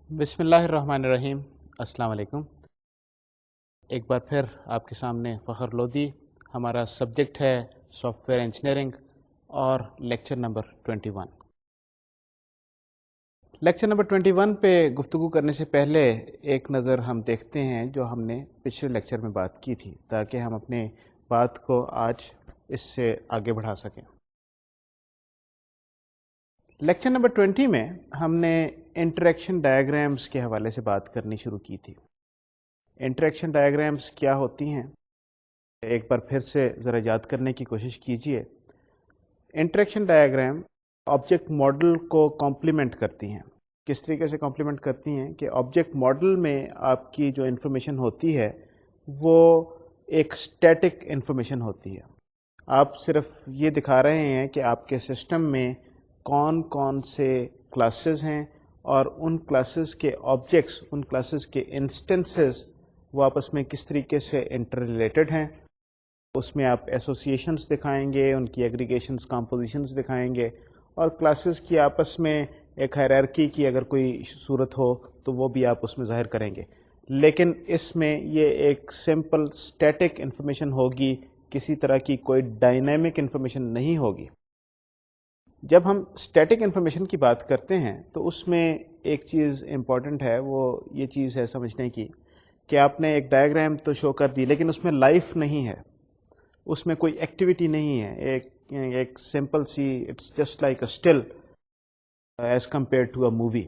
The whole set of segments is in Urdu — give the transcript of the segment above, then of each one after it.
بسم اللہ الرحمن الرحیم. السلام علیکم. ایک بار پھر آپ کے سامنے فخر لودھی. ہمارا سبجیکٹ ہے سافٹ ویئر انجینئرنگ اور لیکچر نمبر 21. لیکچر نمبر 21 پہ گفتگو کرنے سے پہلے ایک نظر ہم دیکھتے ہیں جو ہم نے پچھلے لیکچر میں بات کی تھی، تاکہ ہم اپنے بات کو آج اس سے آگے بڑھا سکیں. لیکچر نمبر 20 میں ہم نے انٹریکشن ڈائیگرامز کے حوالے سے بات کرنی شروع کی تھی. انٹریکشن ڈائیگرامز کیا ہوتی ہیں، ایک بار پھر سے ذرا یاد کرنے کی کوشش کیجئے. انٹریکشن ڈائیگرام آبجیکٹ ماڈل کو کمپلیمنٹ کرتی ہیں. کس طریقے سے کمپلیمنٹ کرتی ہیں کہ آبجیکٹ ماڈل میں آپ کی جو انفارمیشن ہوتی ہے وہ ایک اسٹیٹک انفارمیشن ہوتی ہے. آپ صرف یہ دکھا رہے ہیں کہ آپ کے سسٹم میں کون کون سے کلاسز ہیں اور ان کلاسز کے آبجیکٹس، ان کلاسز کے انسٹنسز وہ آپس میں کس طریقے سے انٹر ریلیٹڈ ہیں. اس میں آپ ایسوسیشنز دکھائیں گے، ان کی ایگریگیشنز، کمپوزیشنز دکھائیں گے، اور کلاسز کی آپس میں ایک ہائرارکی کی اگر کوئی صورت ہو تو وہ بھی آپ اس میں ظاہر کریں گے. لیکن اس میں یہ ایک سمپل اسٹیٹک انفارمیشن ہوگی، کسی طرح کی کوئی ڈائنامک انفارمیشن نہیں ہوگی. جب ہم اسٹیٹک انفارمیشن کی بات کرتے ہیں تو اس میں ایک چیز امپورٹنٹ ہے، وہ یہ چیز ہے سمجھنے کی کہ آپ نے ایک ڈائیگرام تو شو کر دی لیکن اس میں لائف نہیں ہے، اس میں کوئی ایکٹیویٹی نہیں ہے. ایک سمپل سی it's just like a still as compare to a movie.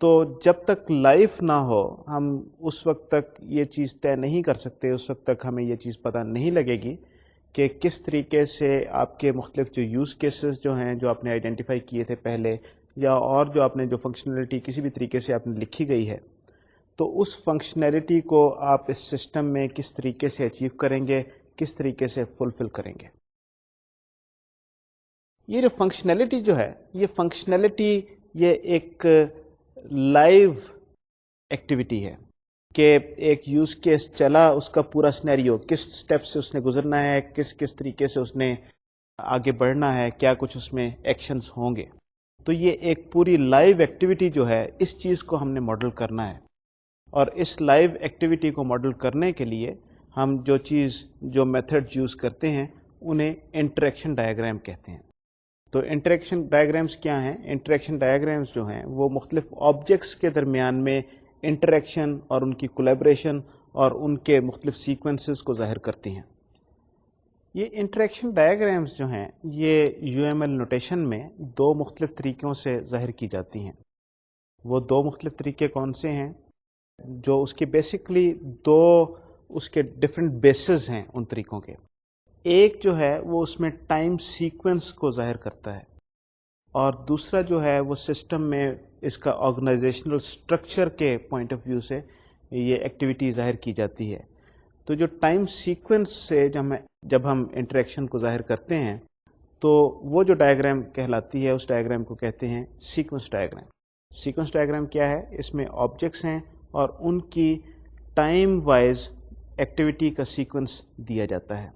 تو جب تک لائف نہ ہو ہم اس وقت تک یہ چیز طے نہیں کر سکتے، اس وقت تک ہمیں یہ چیز پتہ نہیں لگے گی کہ کس طریقے سے آپ کے مختلف جو یوز کیسز جو ہیں، جو آپ نے آئیڈینٹیفائی کیے تھے پہلے، یا اور جو آپ نے جو فنکشنلٹی کسی بھی طریقے سے آپ نے لکھی گئی ہے، تو اس فنکشنلٹی کو آپ اس سسٹم میں کس طریقے سے اچیو کریں گے، کس طریقے سے فلفل کریں گے. یہ جو فنکشنلٹی جو ہے، یہ فنکشنلٹی یہ ایک لائیو ایکٹیویٹی ہے کہ ایک یوز کیس چلا، اس کا پورا سینیریو، کس سٹیپ سے اس نے گزرنا ہے، کس طریقے سے اس نے آگے بڑھنا ہے، کیا کچھ اس میں ایکشنز ہوں گے. تو یہ ایک پوری لائیو ایکٹیویٹی جو ہے، اس چیز کو ہم نے ماڈل کرنا ہے. اور اس لائیو ایکٹیویٹی کو ماڈل کرنے کے لیے ہم جو میتھڈ یوز کرتے ہیں انہیں انٹریکشن ڈائیگرام کہتے ہیں. تو انٹریکشن ڈائیگرامز کیا ہیں؟ انٹریکشن ڈائیگرامز جو ہیں وہ مختلف آبجیکٹس کے درمیان میں انٹریکشن اور ان کی کولیبریشن اور ان کے مختلف سیکوینسز کو ظاہر کرتی ہیں. یہ انٹریکشن ڈائیگرامز جو ہیں یہ یو ایم ایل نوٹیشن میں دو مختلف طریقوں سے ظاہر کی جاتی ہیں. وہ دو مختلف طریقے کون سے ہیں؟ جو اس کے بیسکلی دو اس کے ڈفرینٹ بیسز ہیں ان طریقوں کے. ایک جو ہے وہ اس میں ٹائم سیکوینس کو ظاہر کرتا ہے، اور دوسرا جو ہے وہ سسٹم میں اس کا آرگنائزیشنل اسٹرکچر کے پوائنٹ آف ویو سے یہ ایکٹیویٹی ظاہر کی جاتی ہے. تو جو ٹائم سیکوینس سے جب ہم انٹریکشن کو ظاہر کرتے ہیں تو وہ جو ڈائیگرام کہلاتی ہے، اس ڈائیگرام کو کہتے ہیں سیکوینس ڈائیگرام. سیکوینس ڈائیگرام کیا ہے؟ اس میں آبجیکٹس ہیں اور ان کی ٹائم وائز ایکٹیویٹی کا سیکوینس دیا جاتا ہے.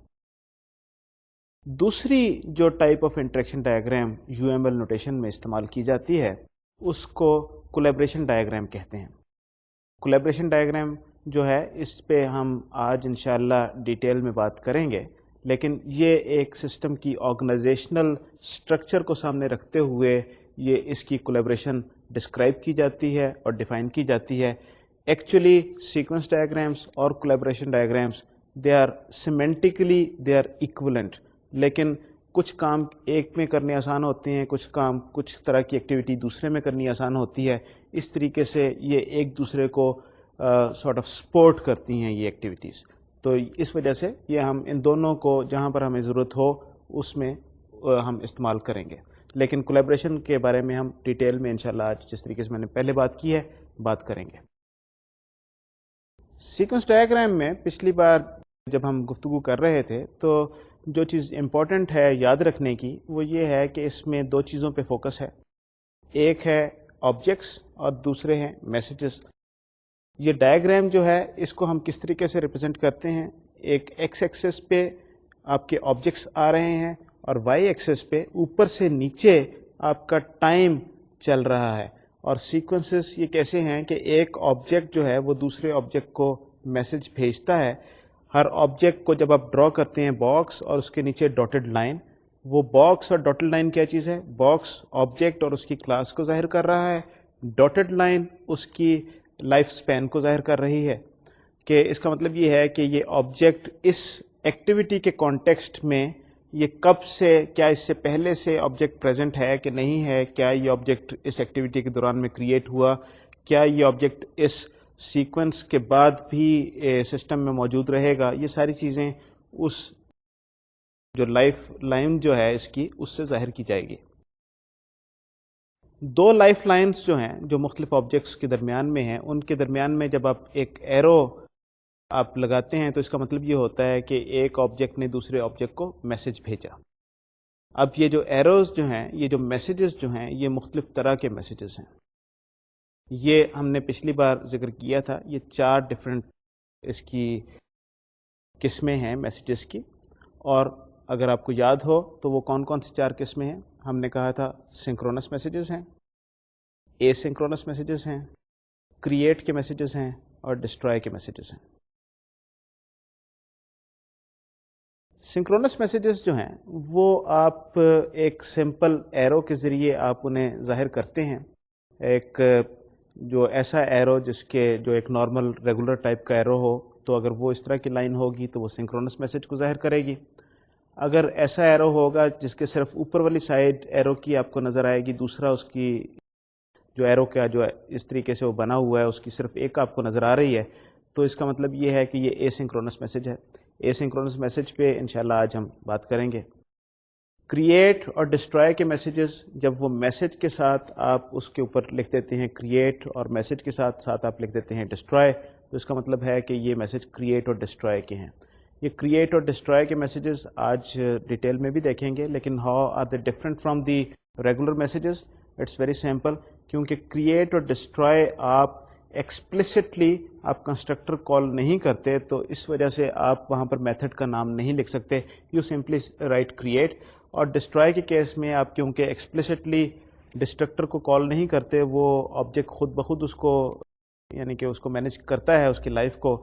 دوسری جو type of interaction diagram U M L notation میں استعمال کی جاتی ہے اس کو کولیبریشن ڈائیگرام کہتے ہیں. کولیبریشن ڈائیگرام جو ہے اس پہ ہم آج انشاءاللہ ڈیٹیل میں بات کریں گے، لیکن یہ ایک سسٹم کی آرگنائزیشنل اسٹرکچر کو سامنے رکھتے ہوئے یہ اس کی کولیبریشن ڈسکرائب کی جاتی ہے اور ڈیفائن کی جاتی ہے. ایکچولی سیکوینس ڈائیگرامس اور collaboration diagrams they are semantically they are equivalent, لیکن کچھ کام ایک میں کرنے آسان ہوتے ہیں، کچھ طرح کی ایکٹیویٹی دوسرے میں کرنی آسان ہوتی ہے. اس طریقے سے یہ ایک دوسرے کو سارٹ آف سپورٹ کرتی ہیں یہ ایکٹیویٹیز. تو اس وجہ سے یہ ہم ان دونوں کو جہاں پر ہمیں ضرورت ہو اس میں ہم استعمال کریں گے. لیکن کولیبریشن کے بارے میں ہم ڈیٹیل میں انشاءاللہ آج جس طریقے سے میں نے پہلے بات کی ہے بات کریں گے. سیکوینس ڈائیگرام میں پچھلی بار جب ہم گفتگو کر رہے تھے تو جو چیز امپورٹنٹ ہے یاد رکھنے کی وہ یہ ہے کہ اس میں دو چیزوں پہ فوکس ہے. ایک ہے آبجیکٹس اور دوسرے ہیں میسیجز. یہ ڈائیگرام جو ہے اس کو ہم کس طریقے سے ریپرزینٹ کرتے ہیں؟ ایک ایکس ایکسس پہ آپ کے آبجیکٹس آ رہے ہیں اور وائی ایکسس پہ اوپر سے نیچے آپ کا ٹائم چل رہا ہے، اور سیکوینسز یہ کیسے ہیں کہ ایک آبجیکٹ جو ہے وہ دوسرے آبجیکٹ کو میسج بھیجتا ہے. ہر آبجیکٹ کو جب آپ ڈرا کرتے ہیں باکس اور اس کے نیچے ڈاٹڈ لائن، وہ باکس اور ڈاٹڈ لائن کیا چیز ہے؟ باکس آبجیکٹ اور اس کی کلاس کو ظاہر کر رہا ہے، ڈاٹڈ لائن اس کی لائف سپین کو ظاہر کر رہی ہے. کہ اس کا مطلب یہ ہے کہ یہ آبجیکٹ اس ایکٹیویٹی کے کانٹیکسٹ میں یہ کب سے، کیا اس سے پہلے سے آبجیکٹ پریزنٹ ہے کہ نہیں ہے، کیا یہ آبجیکٹ اس ایکٹیویٹی کے دوران میں کریٹ ہوا، کیا یہ آبجیکٹ اس سیکوینس کے بعد بھی سسٹم میں موجود رہے گا. یہ ساری چیزیں اس جو لائف لائن جو ہے اس کی، اس سے ظاہر کی جائے گی. دو لائف لائنز جو ہیں جو مختلف آبجیکٹس کے درمیان میں ہیں، ان کے درمیان میں جب آپ ایک ایرو آپ لگاتے ہیں تو اس کا مطلب یہ ہوتا ہے کہ ایک آبجیکٹ نے دوسرے آبجیکٹ کو میسج بھیجا. اب یہ جو ایروز جو ہیں، یہ جو میسیجز جو ہیں، یہ مختلف طرح کے میسیجز ہیں. یہ ہم نے پچھلی بار ذکر کیا تھا، یہ 4 ڈفرینٹ اس کی قسمیں ہیں میسیجز کی. اور اگر آپ کو یاد ہو تو وہ کون کون سی 4 قسمیں ہیں؟ ہم نے کہا تھا سنکرونس میسیجز ہیں، اے سنکرونس میسیجز ہیں، کریٹ کے میسیجز ہیں، اور ڈسٹرائے کے میسیجز ہیں. سنکرونس میسیجز جو ہیں وہ آپ ایک سمپل ایرو کے ذریعے آپ انہیں ظاہر کرتے ہیں. ایک جو ایسا ایرو جس کے جو ایک نارمل ریگولر ٹائپ کا ایرو ہو، تو اگر وہ اس طرح کی لائن ہوگی تو وہ سنکرونس میسیج کو ظاہر کرے گی. اگر ایسا ایرو ہوگا جس کے صرف اوپر والی سائڈ ایرو کی آپ کو نظر آئے گی، دوسرا اس کی جو ایرو کا جو اس طریقے سے وہ بنا ہوا ہے اس کی صرف ایک آپ کو نظر آ رہی ہے، تو اس کا مطلب یہ ہے کہ یہ اے سنکرونس میسیج ہے. اے سنکرونس میسیج پہ انشاءاللہ آج ہم بات کریں گے. کریٹ اور ڈسٹرائے کے میسیجز، جب وہ میسیج کے ساتھ آپ اس کے اوپر لکھ دیتے ہیں کریٹ اور میسیج کے ساتھ آپ لکھ دیتے ہیں ڈسٹرائے، تو اس کا مطلب ہے کہ یہ میسیج کریٹ اور ڈسٹرائے کے ہیں. یہ کریٹ اور ڈسٹرائے کے میسیجز آج ڈیٹیل میں بھی دیکھیں گے، لیکن how are they different from the regular messages? It's very simple. کیونکہ کریٹ اور ڈسٹرائے آپ ایکسپلسٹلی آپ کنسٹرکٹر کال نہیں کرتے، تو اس وجہ سے آپ وہاں پر میتھڈ کا نام نہیں لکھ سکتے. You simply write create. اور ڈسٹرائے کے کیس میں آپ کیونکہ ایکسپلسٹلی ڈسٹرکٹر کو کال نہیں کرتے، وہ آبجیکٹ خود بخود اس کو یعنی کہ اس کو مینیج کرتا ہے، اس کی لائف کو،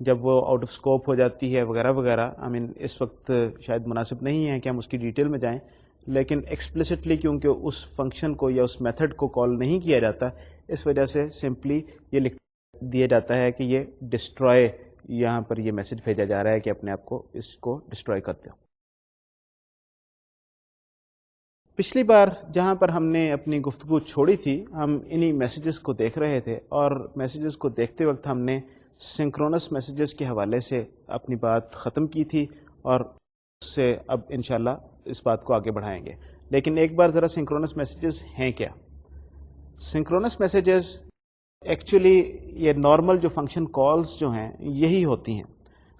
جب وہ آؤٹ آف اسکوپ ہو جاتی ہے وغیرہ وغیرہ. اس وقت شاید مناسب نہیں ہے کہ ہم اس کی ڈیٹیل میں جائیں، لیکن ایکسپلسٹلی کیونکہ اس فنکشن کو یا اس میتھڈ کو کال نہیں کیا جاتا، اس وجہ سے سمپلی یہ لکھ دیا جاتا ہے کہ یہ ڈسٹرائے، یہاں پر یہ میسج بھیجا جا رہا ہے کہ اپنے آپ کو اس کو ڈسٹرائے کرتے ہو. پچھلی بار جہاں پر ہم نے اپنی گفتگو چھوڑی تھی، ہم انہی میسیجز کو دیکھ رہے تھے، اور میسیجز کو دیکھتے وقت ہم نے سنکرونس میسیجز کے حوالے سے اپنی بات ختم کی تھی، اور اس سے اب انشاءاللہ اس بات کو آگے بڑھائیں گے. لیکن ایک بار ذرا سنکرونس میسیجز ہیں کیا؟ سنکرونس میسیجز ایکچولی یہ نارمل جو فنکشن کالز جو ہیں یہی ہوتی ہیں.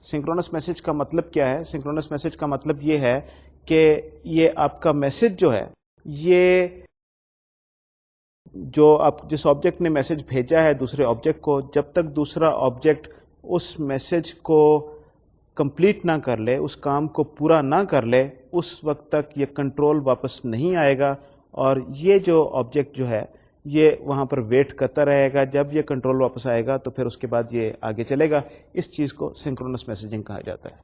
سنکرونس میسیج کا مطلب کیا ہے؟ سنکرونس میسیج کا مطلب یہ ہے کہ یہ آپ کا میسج جو ہے، یہ جو آپ جس آبجیکٹ نے میسج بھیجا ہے دوسرے آبجیکٹ کو، جب تک دوسرا آبجیکٹ اس میسج کو کمپلیٹ نہ کر لے، اس کام کو پورا نہ کر لے، اس وقت تک یہ کنٹرول واپس نہیں آئے گا. اور یہ جو آبجیکٹ جو ہے یہ وہاں پر ویٹ کرتا رہے گا. جب یہ کنٹرول واپس آئے گا تو پھر اس کے بعد یہ آگے چلے گا. اس چیز کو سنکرونس میسیجنگ کہا جاتا ہے.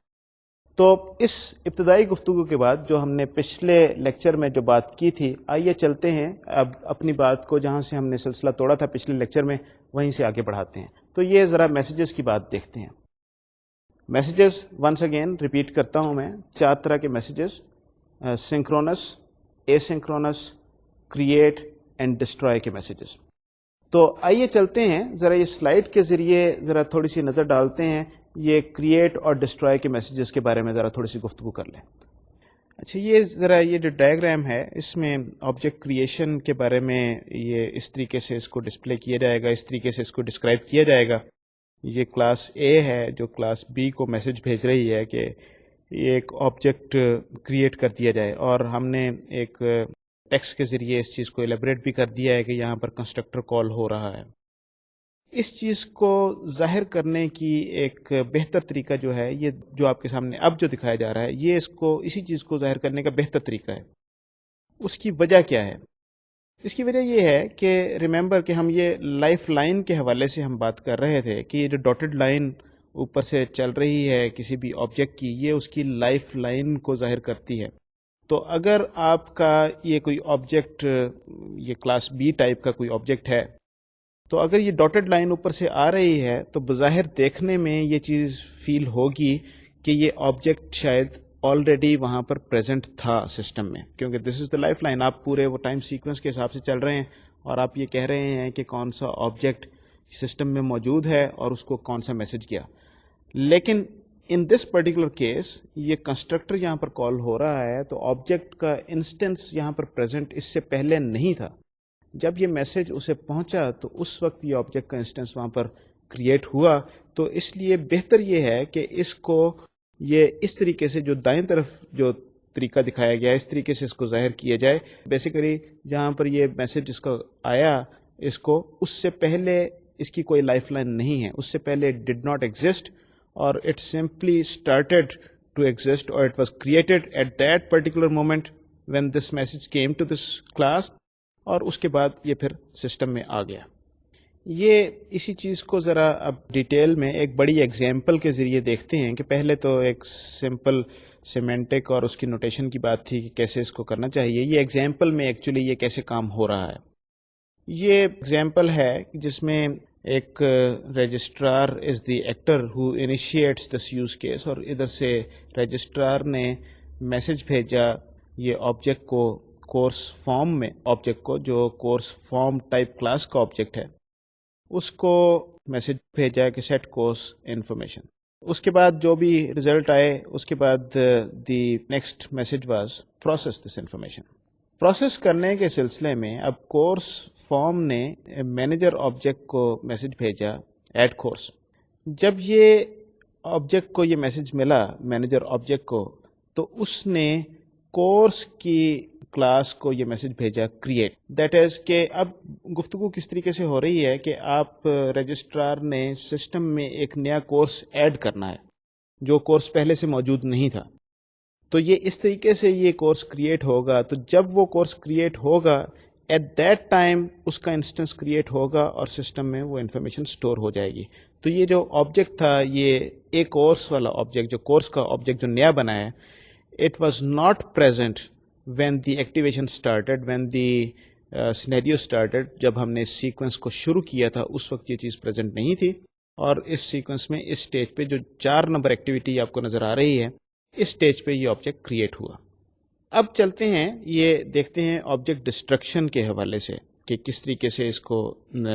تو اس ابتدائی گفتگو کے بعد جو ہم نے پچھلے لیکچر میں جو بات کی تھی، آئیے چلتے ہیں اب اپنی بات کو جہاں سے ہم نے سلسلہ توڑا تھا پچھلے لیکچر میں، وہیں سے آگے بڑھاتے ہیں. تو یہ ذرا میسیجز کی بات دیکھتے ہیں. میسیجز ونس اگین ریپیٹ کرتا ہوں میں، 4 طرح کے messages: synchronous, a synchronous, create and destroy کے میسیجز. تو آئیے چلتے ہیں ذرا یہ سلائیڈ کے ذریعے ذرا تھوڑی سی نظر ڈالتے ہیں، یہ کریٹ اور ڈسٹرائے کے میسیجز کے بارے میں ذرا تھوڑی سی گفتگو کر لیں. اچھا، یہ جو ڈائیگرام ہے اس میں آبجیکٹ کریشن کے بارے میں یہ اس طریقے سے اس کو ڈسپلے کیا جائے گا، اس طریقے سے اس کو ڈسکرائب کیا جائے گا. یہ کلاس اے ہے جو کلاس بی کو میسج بھیج رہی ہے کہ یہ ایک آبجیکٹ کریٹ کر دیا جائے، اور ہم نے ایک ٹیکسٹ کے ذریعے اس چیز کو ایلیبریٹ بھی کر دیا ہے کہ یہاں پر کنسٹرکٹر کال ہو رہا ہے. اس چیز کو ظاہر کرنے کی ایک بہتر طریقہ جو ہے، یہ جو آپ کے سامنے اب جو دکھایا جا رہا ہے، یہ اسی چیز کو ظاہر کرنے کا بہتر طریقہ ہے. اس کی وجہ کیا ہے؟ اس کی وجہ یہ ہے کہ ریممبر کہ ہم یہ لائف لائن کے حوالے سے ہم بات کر رہے تھے کہ یہ جو ڈاٹڈ لائن اوپر سے چل رہی ہے کسی بھی آبجیکٹ کی، یہ اس کی لائف لائن کو ظاہر کرتی ہے. تو اگر آپ کا یہ کوئی آبجیکٹ، یہ کلاس بی ٹائپ کا کوئی آبجیکٹ ہے، تو اگر یہ ڈاٹڈ لائن اوپر سے آ رہی ہے تو بظاہر دیکھنے میں یہ چیز فیل ہوگی کہ یہ آبجیکٹ شاید آلریڈی وہاں پر پریزنٹ تھا سسٹم میں، کیونکہ دس از دا لائف لائن. آپ پورے وہ ٹائم سیکوینس کے حساب سے چل رہے ہیں اور آپ یہ کہہ رہے ہیں کہ کون سا آبجیکٹ سسٹم میں موجود ہے اور اس کو کون سا میسج کیا. لیکن ان دس پرٹیکولر کیس یہ کنسٹرکٹر یہاں پر کال ہو رہا ہے تو آبجیکٹ کا انسٹنس یہاں پر پریزنٹ اس سے پہلے نہیں تھا. جب یہ میسج اسے پہنچا تو اس وقت یہ آبجیکٹ کا انسٹنس وہاں پر کریٹ ہوا. تو اس لیے بہتر یہ ہے کہ اس کو یہ اس طریقے سے جو دائیں طرف جو طریقہ دکھایا گیا ہے اس طریقے سے اس کو ظاہر کیا جائے. بیسیکلی جہاں پر یہ میسج اس کو آیا، اس کو اس سے پہلے اس کی کوئی لائف لائن نہیں ہے، اس سے پہلے اٹ ڈڈ ناٹ ایگزسٹ اور it simply started to exist اور it was created at that particular moment when this message came to this class, اور اس کے بعد یہ پھر سسٹم میں آ گیا. یہ اسی چیز کو ذرا اب ڈیٹیل میں ایک بڑی ایگزامپل کے ذریعے دیکھتے ہیں کہ پہلے تو ایک سمپل سیمینٹک اور اس کی نوٹیشن کی بات تھی کہ کیسے اس کو کرنا چاہیے. یہ ایگزامپل میں ایکچولی یہ کیسے کام ہو رہا ہے. یہ ایگزامپل ہے جس میں ایک رجسٹرار از دی ایکٹر ہو انیشیٹس دس یوز کیس، اور ادھر سے رجسٹرار نے میسج بھیجا یہ آبجیکٹ کو کورس فارم میں، آبجیکٹ کو جو کورس فارم ٹائپ کلاس کا آبجیکٹ ہے اس کو میسج بھیجا کہ سیٹ کورس انفارمیشن. اس کے بعد جو بھی ریزلٹ آئے اس کے بعد the next message was process this information. Process کرنے کے سلسلے میں اب کورس فارم نے مینیجر آبجیکٹ کو میسج بھیجا ایڈ کورس. جب یہ آبجیکٹ کو یہ میسج ملا مینیجر آبجیکٹ کو، تو اس نے کورس کی کلاس کو یہ میسج بھیجا کریٹ. دیٹ از کہ اب گفتگو کس طریقے سے ہو رہی ہے کہ آپ رجسٹرار نے سسٹم میں ایک نیا کورس ایڈ کرنا ہے جو کورس پہلے سے موجود نہیں تھا. تو یہ اس طریقے سے یہ کورس کریٹ ہوگا. تو جب وہ کورس کریٹ ہوگا ایٹ دیٹ ٹائم اس کا انسٹنس کریٹ ہوگا اور سسٹم میں وہ انفارمیشن سٹور ہو جائے گی. تو یہ جو آبجیکٹ تھا، یہ ایک کورس والا آبجیکٹ، جو کورس کا آبجیکٹ جو نیا بنا ہے، it was not present when the activation started, when the scenario started. جب ہم نے اس سیکوینس کو شروع کیا تھا اس وقت یہ چیز پریزنٹ نہیں تھی، اور اس سیکوینس میں اس سٹیج پہ جو 4 نمبر ایکٹیویٹی آپ کو نظر آ رہی ہے، اس سٹیج پہ یہ آبجیکٹ کریٹ ہوا. اب چلتے ہیں یہ دیکھتے ہیں آبجیکٹ ڈسٹرکشن کے حوالے سے کہ کس طریقے سے اس کو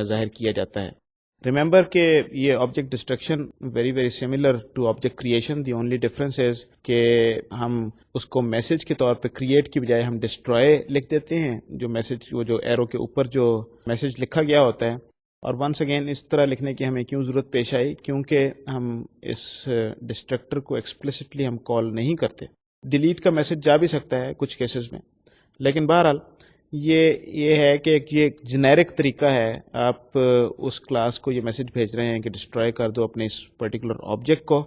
ظاہر کیا جاتا ہے. ریممبر کہ یہ object destruction very very similar to object creation. The only difference is کہ ہم اس کو میسج کے طور پہ کریٹ کی بجائے ہم ڈسٹروائے لکھ دیتے ہیں. جو میسج، وہ جو ایرو کے اوپر جو میسج لکھا گیا ہوتا ہے، اور ونس اگین اس طرح لکھنے کی ہمیں کیوں ضرورت پیش آئی؟ کیونکہ ہم اس ڈسٹرکٹر کو ایکسپلسٹلی ہم کال نہیں کرتے. ڈیلیٹ کا میسج جا بھی سکتا ہے کچھ کیسز میں، لیکن بہرحال یہ ہے کہ یہ جنیرک طریقہ ہے. آپ اس کلاس کو یہ میسج بھیج رہے ہیں کہ ڈسٹروائے کر دو اپنے اس پرٹیکولر آبجیکٹ کو.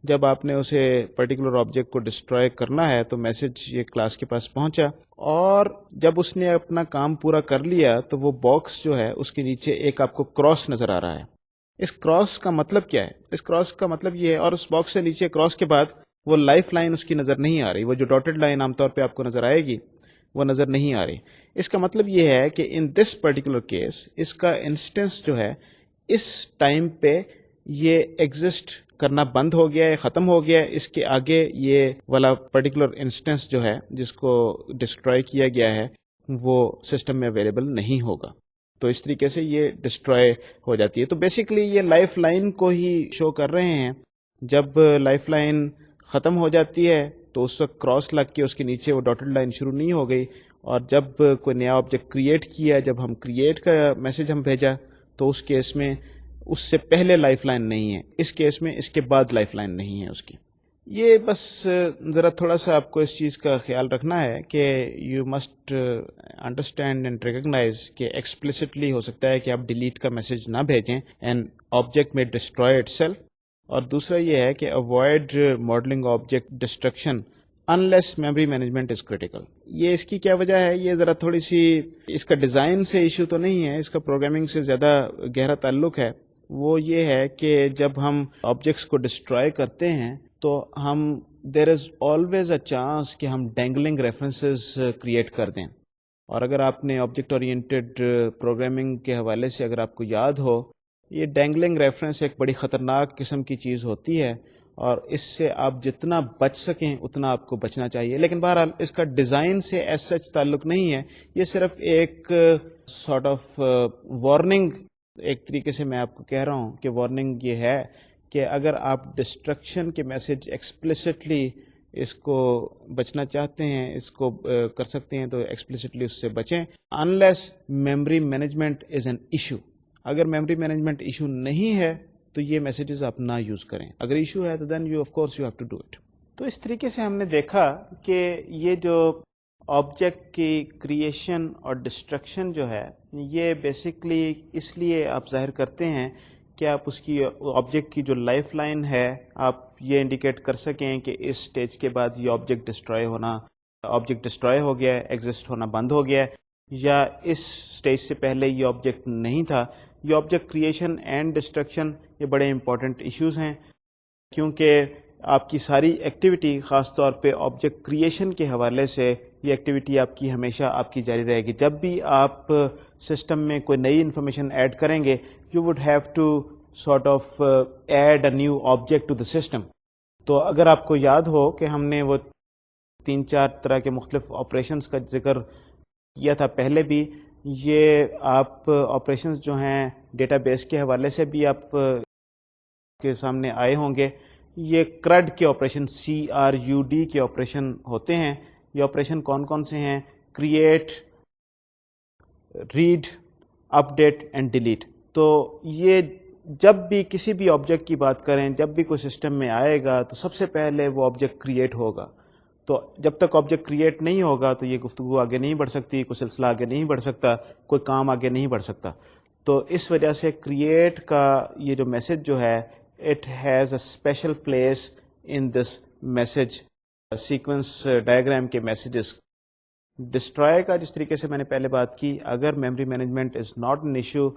جب آپ نے اسے پرٹیکولر آبجیکٹ کو ڈسٹروائے کرنا ہے تو میسج یہ کلاس کے پاس پہنچا، اور جب اس نے اپنا کام پورا کر لیا تو وہ باکس جو ہے اس کے نیچے ایک آپ کو کراس نظر آ رہا ہے. اس کراس کا مطلب کیا ہے؟ اس کراس کا مطلب یہ ہے، اور اس باکس سے نیچے کراس کے بعد وہ لائف لائن اس کی نظر نہیں آ رہی. وہ جو ڈاٹڈ لائن عام طور پہ آپ کو نظر آئے گی وہ نظر نہیں آ رہی. اس کا مطلب یہ ہے کہ ان دس پرٹیکولر کیس اس کا انسٹنس جو ہے اس ٹائم پہ یہ ایگزسٹ کرنا بند ہو گیا ہے، ختم ہو گیا ہے. اس کے آگے یہ والا پرٹیکولر انسٹنس جو ہے جس کو ڈسٹروائے کیا گیا ہے وہ سسٹم میں اویلیبل نہیں ہوگا. تو اس طریقے سے یہ ڈسٹروائے ہو جاتی ہے. تو بیسیکلی یہ لائف لائن کو ہی شو کر رہے ہیں. جب لائف لائن ختم ہو جاتی ہے تو اس وقت کراس لگ کے اس کے نیچے وہ ڈاٹڈ لائن شروع نہیں ہو گئی، اور جب کوئی نیا آبجیکٹ کریٹ کیا، جب ہم کریٹ کا میسج ہم بھیجا تو اس کیس میں اس سے پہلے لائف لائن نہیں ہے، اس کیس میں اس کے بعد لائف لائن نہیں ہے اس کی. یہ بس ذرا تھوڑا سا آپ کو اس چیز کا خیال رکھنا ہے کہ you must understand and recognize کہ ایکسپلسٹلی ہو سکتا ہے کہ آپ ڈیلیٹ کا میسج نہ بھیجیں اینڈ آبجیکٹ میں ڈسٹروائے اٹ سیلف. اور دوسرا یہ ہے کہ avoid modelling object destruction unless memory management is critical. یہ اس کی کیا وجہ ہے؟ یہ ذرا تھوڑی سی اس کا ڈیزائن سے ایشو تو نہیں ہے، اس کا پروگرامنگ سے زیادہ گہرا تعلق ہے. وہ یہ ہے کہ جب ہم آبجیکٹس کو ڈسٹرائے کرتے ہیں تو ہم دیر از آلویز اے چانس کہ ہم ڈینگلنگ ریفرنسز کریٹ کر دیں. اور اگر آپ نے آبجیکٹ اورینٹڈ پروگرامنگ کے حوالے سے اگر آپ کو یاد ہو، یہ ڈینگلنگ ریفرنس ایک بڑی خطرناک قسم کی چیز ہوتی ہے، اور اس سے آپ جتنا بچ سکیں اتنا آپ کو بچنا چاہیے. لیکن بہرحال اس کا ڈیزائن سے ایز سچ تعلق نہیں ہے، یہ صرف ایک سارٹ آف وارننگ، ایک طریقے سے میں آپ کو کہہ رہا ہوں کہ وارننگ یہ ہے کہ اگر آپ ڈسٹرکشن کے میسج ایکسپلسٹلی اس کو بچنا چاہتے ہیں، اس کو کر سکتے ہیں تو ایکسپلسٹلی اس سے بچیں. Unless memory management is an issue. اگر میموری مینجمنٹ ایشو نہیں ہے تو یہ میسیجز آپ نہ یوز کریں. اگر ایشو ہے تو then you of course you have to do it. تو اس طریقے سے ہم نے دیکھا کہ یہ جو آبجیکٹ کی کریشن اور ڈسٹرکشن جو ہے یہ بیسکلی اس لیے آپ ظاہر کرتے ہیں کہ آپ اس کی آبجیکٹ کی جو لائف لائن ہے آپ یہ انڈیکیٹ کر سکیں کہ اس سٹیج کے بعد یہ آبجیکٹ ڈسٹرائے ہو گیا ہے، ایگزسٹ ہونا بند ہو گیا ہے، یا اس سٹیج سے پہلے یہ آبجیکٹ نہیں تھا. یہ آبجیکٹ کریشن اینڈ ڈسٹرکشن یہ بڑے امپورٹنٹ ایشوز ہیں، کیونکہ آپ کی ساری ایکٹیویٹی خاص طور پہ آبجیکٹ کریشن کے حوالے سے یہ ایکٹیویٹی آپ کی ہمیشہ آپ کی جاری رہے گی. جب بھی آپ سسٹم میں کوئی نئی انفارمیشن ایڈ کریں گے you would have to sort of add a new object to the system. تو اگر آپ کو یاد ہو کہ ہم نے وہ 3-4 طرح کے مختلف آپریشنز کا ذکر کیا تھا پہلے بھی، یہ آپ آپریشنز جو ہیں ڈیٹا بیس کے حوالے سے بھی آپ کے سامنے آئے ہوں گے. یہ CRUD کے آپریشن، CRUD کے آپریشن ہوتے ہیں. یہ آپریشن کون کون سے ہیں؟ Create, read, update and delete. تو یہ جب بھی کسی بھی آبجیکٹ کی بات کریں، جب بھی کوئی سسٹم میں آئے گا تو سب سے پہلے وہ آبجیکٹ کریٹ ہوگا. تو جب تک آبجیکٹ کریٹ نہیں ہوگا تو یہ گفتگو آگے نہیں بڑھ سکتی، کوئی سلسلہ آگے نہیں بڑھ سکتا، کوئی کام آگے نہیں بڑھ سکتا. تو اس وجہ سے کریٹ کا یہ جو میسج جو ہے it has a special place in this message sequence diagram کے میسیجز. ڈسٹرائے کا جس طریقے سے میں نے پہلے بات کی، اگر memory management is not an issue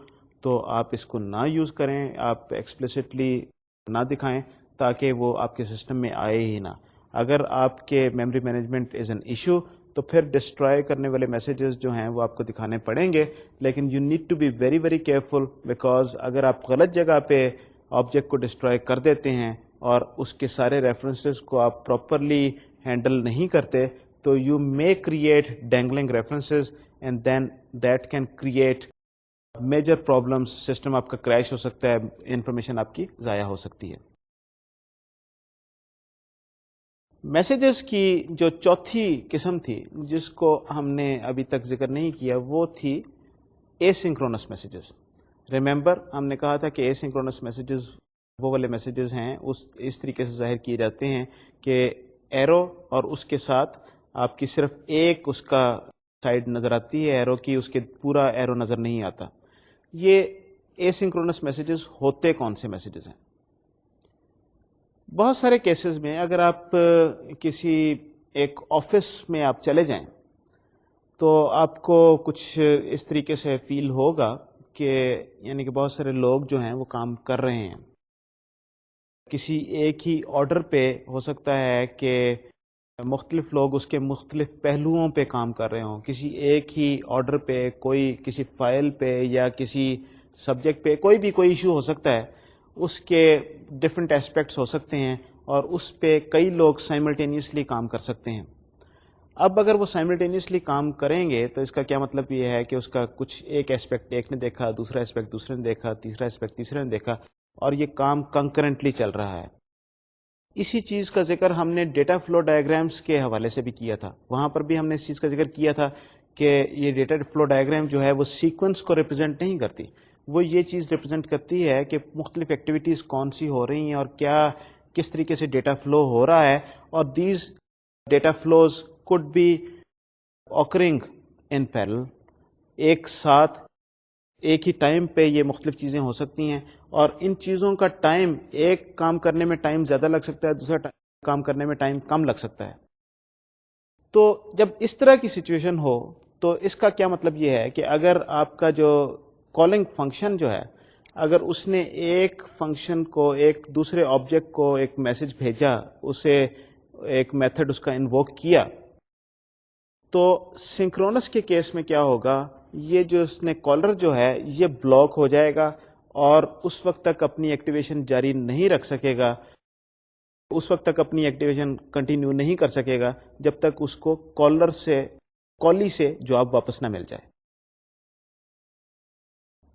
تو آپ اس کو نہ یوز کریں، آپ ایکسپلسٹلی نہ دکھائیں تاکہ وہ آپ کے سسٹم میں آئے ہی نہ. اگر آپ کے memory management is an issue تو پھر ڈسٹرائے کرنے والے میسیجز جو ہیں وہ آپ کو دکھانے پڑیں گے. لیکن you need to be very very careful, because اگر آپ غلط جگہ پہ آبجیکٹ کو ڈسٹرائے کر دیتے ہیں اور اس کے سارے ریفرنسز کو آپ پراپرلی ہینڈل نہیں کرتے تو you may create dangling references and then that can create major problems. System آپ کا کریش ہو سکتا ہے، انفارمیشن آپ کی ضائع ہو سکتی ہے. میسیجز کی جو چوتھی قسم تھی جس کو ہم نے ابھی تک ذکر نہیں کیا وہ تھی اے سنکرونس میسیجز. ریممبر ہم نے کہا تھا کہ اے سنکرونس میسیجز وہ والے میسیجز ہیں اس طریقے سے ظاہر کیے جاتے ہیں کہ ایرو اور اس کے ساتھ آپ کی صرف ایک اس کا سائڈ نظر آتی ہے ایرو کی، اس کے پورا ایرو نظر نہیں آتا. یہ اے سنکرونس میسیجز ہوتے کون سے میسیجز ہیں؟ بہت سارے کیسز میں اگر آپ کسی ایک آفس میں آپ چلے جائیں تو آپ کو کچھ اس طریقے سے فیل ہوگا کہ یعنی کہ بہت سارے لوگ جو ہیں وہ کام کر رہے ہیں. کسی ایک ہی آرڈر پہ ہو سکتا ہے کہ مختلف لوگ اس کے مختلف پہلوؤں پہ کام کر رہے ہوں. کسی ایک ہی آرڈر پہ کوئی کسی فائل پہ یا کسی سبجیکٹ پہ کوئی ایشو ہو سکتا ہے، اس کے ڈفرینٹ ایسپیکٹس ہو سکتے ہیں اور اس پہ کئی لوگ سائملٹینیسلی کام کر سکتے ہیں. اب اگر وہ سائملٹینیسلی کام کریں گے تو اس کا کیا مطلب یہ ہے کہ اس کا کچھ ایک ایسپیکٹ ایک نے دیکھا، دوسرا ایسپیکٹ دوسرے نے دیکھا، تیسرا ایسپیکٹ تیسرے نے دیکھا اور یہ کام کنکرنٹلی چل رہا ہے. اسی چیز کا ذکر ہم نے ڈیٹا فلو ڈائیگرامس کے حوالے سے بھی کیا تھا. وہاں پر بھی ہم نے اس چیز کا ذکر کیا تھا کہ یہ ڈیٹا فلو ڈائیگرام جو ہے وہ سیکوینس کو ریپرزینٹ نہیں کرتی، وہ یہ چیز ریپرزینٹ کرتی ہے کہ مختلف ایکٹیویٹیز کون سی ہو رہی ہیں اور کس طریقے سے ڈیٹا فلو ہو رہا ہے. اور these data flows could be occurring in parallel، ایک ساتھ ایک ہی ٹائم پہ یہ مختلف چیزیں ہو سکتی ہیں اور ان چیزوں کا ٹائم ایک کام کرنے میں ٹائم زیادہ لگ سکتا ہے، دوسرا کام کرنے میں ٹائم کم لگ سکتا ہے. تو جب اس طرح کی سچویشن ہو تو اس کا کیا مطلب یہ ہے کہ اگر آپ کا جو کالنگ فنکشن جو ہے، اگر اس نے ایک فنکشن کو، ایک دوسرے آبجیکٹ کو ایک میسج بھیجا، اسے ایک میتھڈ اس کا انووک کیا، تو سنکرونس کے کیس میں کیا ہوگا، یہ جو اس نے کالر جو ہے یہ بلاک ہو جائے گا اور اس وقت تک اپنی ایکٹیویشن جاری نہیں رکھ سکے گا، اس وقت تک اپنی ایکٹیویشن کنٹینیو نہیں کر سکے گا جب تک اس کو کالی سے جواب واپس نہ مل جائے۔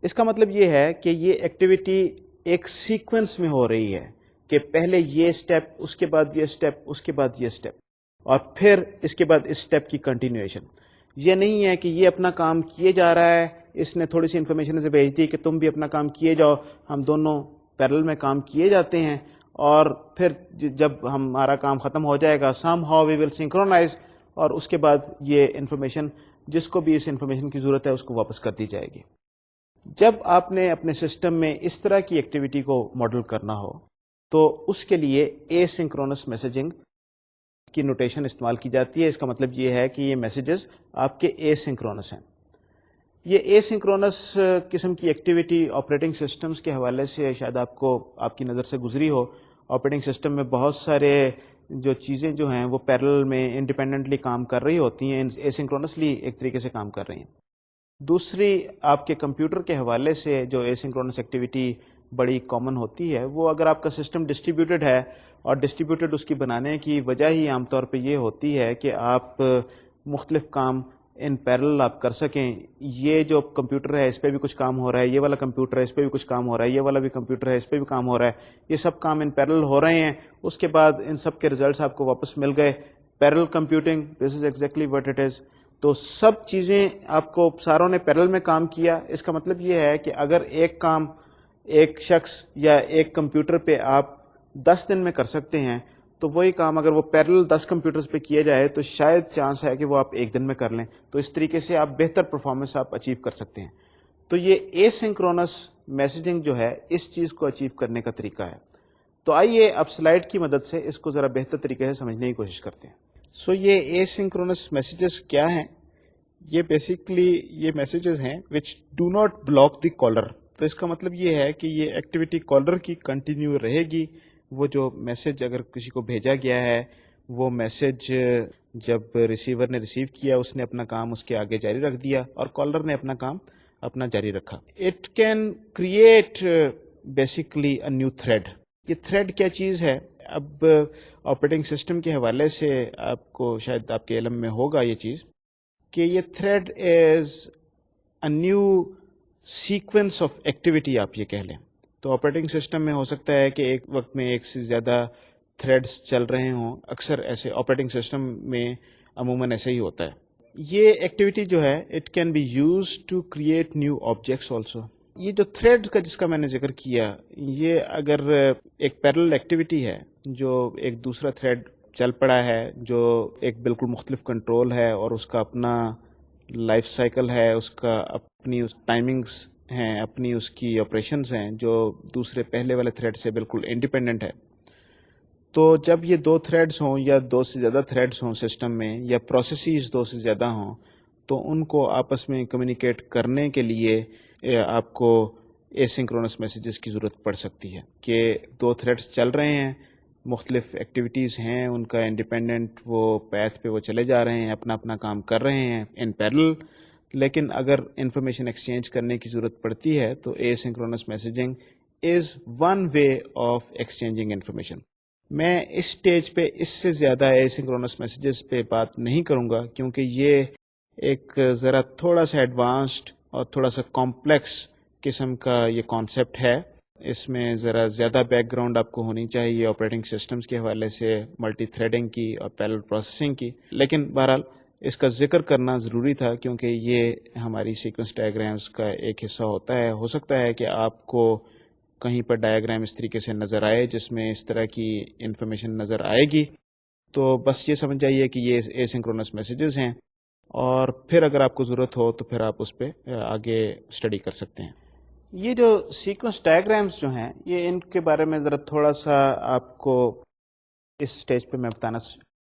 اس کا مطلب یہ ہے کہ یہ ایکٹیویٹی ایک سیکوینس میں ہو رہی ہے کہ پہلے یہ اسٹیپ، اس کے بعد یہ اسٹیپ، اس کے بعد یہ اسٹیپ، اور پھر اس کے بعد اس اسٹیپ کی کنٹینیویشن۔ یہ نہیں ہے کہ یہ اپنا کام کیے جا رہا ہے، اس نے تھوڑی سی انفارمیشن سے بھیج دی کہ تم بھی اپنا کام کیے جاؤ، ہم دونوں پیرل میں کام کیے جاتے ہیں، اور پھر جب ہمارا کام ختم ہو جائے گا some how we will synchronise, اور اس کے بعد یہ انفارمیشن جس کو بھی اس انفارمیشن کی ضرورت ہے اس کو واپس کر دی جائے گی۔ جب آپ نے اپنے سسٹم میں اس طرح کی ایکٹیویٹی کو ماڈل کرنا ہو تو اس کے لیے اے سنکرونس میسجنگ کی نوٹیشن استعمال کی جاتی ہے۔ اس کا مطلب یہ ہے کہ یہ میسیجز آپ کے اے سنکرونس ہیں۔ یہ اے سنکرونس قسم کی ایکٹیویٹی آپریٹنگ سسٹمز کے حوالے سے شاید آپ کی نظر سے گزری ہو۔ آپریٹنگ سسٹم میں بہت سارے جو چیزیں جو ہیں وہ پیرل میں انڈیپینڈنٹلی کام کر رہی ہوتی ہیں، اے سنکرونسلی ایک طریقے سے کام کر رہی ہیں۔ دوسری آپ کے کمپیوٹر کے حوالے سے جو اے سنکرونس ایکٹیویٹی بڑی کامن ہوتی ہے، وہ اگر آپ کا سسٹم ڈسٹریبیوٹڈ ہے، اور ڈسٹریبیوٹڈ اس کی بنانے کی وجہ ہی عام طور پہ یہ ہوتی ہے کہ آپ مختلف کام ان پیرل آپ کر سکیں۔ یہ جو کمپیوٹر ہے اس پہ بھی کچھ کام ہو رہا ہے، یہ والا کمپیوٹر ہے اس پہ بھی کچھ کام ہو رہا ہے، یہ والا بھی کمپیوٹر ہے اس پہ بھی کام ہو رہا ہے، یہ سب کام ان پیرل ہو رہے ہیں۔ اس کے بعد ان سب کے ریزلٹس آپ کو واپس مل گئے۔ Parallel computing, this is exactly what it is. تو سب چیزیں آپ کو ساروں نے پیرل میں کام کیا۔ اس کا مطلب یہ ہے کہ اگر ایک کام ایک شخص یا ایک کمپیوٹر پہ آپ 10 دن میں کر سکتے ہیں، تو وہی کام اگر وہ پیرل 10 کمپیوٹرز پہ کیا جائے تو شاید چانس ہے کہ وہ آپ ایک دن میں کر لیں۔ تو اس طریقے سے آپ بہتر پرفارمنس آپ اچیو کر سکتے ہیں۔ تو یہ اے سنکرونس میسیجنگ جو ہے اس چیز کو اچیو کرنے کا طریقہ ہے۔ تو آئیے اب سلائڈ کی مدد سے اس کو ذرا بہتر طریقے سے سمجھنے کی کوشش کرتے ہیں۔ یہ اے سنکرونس میسیجز کیا ہیں؟ یہ بیسیکلی یہ میسیجز ہیں which do not block the caller۔ تو اس کا مطلب یہ ہے کہ یہ ایکٹیویٹی کالر کی کنٹینیو رہے گی۔ وہ جو میسج اگر کسی کو بھیجا گیا ہے، وہ میسج جب ریسیور نے ریسیو کیا اس نے اپنا کام اس کے آگے جاری رکھ دیا، اور کالر نے اپنا کام اپنا جاری رکھا۔ It can create basically a new thread. یہ تھریڈ کیا چیز ہے؟ اب آپریٹنگ سسٹم کے حوالے سے آپ کو شاید آپ کے علم میں ہوگا یہ چیز کہ یہ thread is a new sequence of activity, آپ یہ کہہ لیں۔ تو آپریٹنگ سسٹم میں ہو سکتا ہے کہ ایک وقت میں ایک سے زیادہ تھریڈز چل رہے ہوں، اکثر ایسے آپریٹنگ سسٹم میں عموماً ایسے ہی ہوتا ہے۔ یہ ایکٹیویٹی جو ہے it can be use to create new objects also. یہ جو تھریڈ کا جس کا میں نے ذکر کیا، یہ اگر ایک پیرل ایکٹیویٹی ہے جو ایک دوسرا تھریڈ چل پڑا ہے، جو ایک بالکل مختلف کنٹرول ہے اور اس کا اپنا لائف سائیکل ہے، اس کا اپنی ٹائمنگز ہیں، اپنی اس کی آپریشنز ہیں، جو دوسرے پہلے والے تھریڈ سے بالکل انڈیپینڈنٹ ہے۔ تو جب یہ دو تھریڈز ہوں یا دو سے زیادہ تھریڈز ہوں سسٹم میں، یا پروسیسز دو سے زیادہ ہوں، تو ان کو آپس میں کمیونیکیٹ کرنے کے لیے آپ کو اے سنکرونس میسیجز کی ضرورت پڑ سکتی ہے کہ دو تھریڈز چل رہے ہیں، مختلف ایکٹیویٹیز ہیں، ان کا انڈیپینڈنٹ وہ پیتھ پہ وہ چلے جا رہے ہیں، اپنا اپنا کام کر رہے ہیں ان پیرل، لیکن اگر انفارمیشن ایکسچینج کرنے کی ضرورت پڑتی ہے تو asynchronous messaging is one way of exchanging information. میں اس سٹیج پہ اس سے زیادہ اے سنکرونس میسیجز پہ بات نہیں کروں گا، کیونکہ یہ ایک ذرا تھوڑا سا ایڈوانسڈ اور تھوڑا سا کمپلیکس قسم کا یہ کانسیپٹ ہے۔ اس میں ذرا زیادہ بیک گراؤنڈ آپ کو ہونی چاہیے آپریٹنگ سسٹمز کے حوالے سے، ملٹی تھریڈنگ کی اور پیرل پروسیسنگ کی، لیکن بہرحال اس کا ذکر کرنا ضروری تھا کیونکہ یہ ہماری سیکوینس ڈائیگرامز کا ایک حصہ ہوتا ہے۔ ہو سکتا ہے کہ آپ کو کہیں پر ڈائیگرام اس طریقے سے نظر آئے جس میں اس طرح کی انفارمیشن نظر آئے گی، تو بس یہ سمجھ جائیے کہ یہ اے سنکرونس میسیجز ہیں، اور پھر اگر آپ کو ضرورت ہو تو پھر آپ اس پہ آگے اسٹڈی کر سکتے ہیں۔ یہ جو سیکوینس ڈائیگرامز جو ہیں، یہ ان کے بارے میں ذرا تھوڑا سا آپ کو اس سٹیج پہ میں بتانا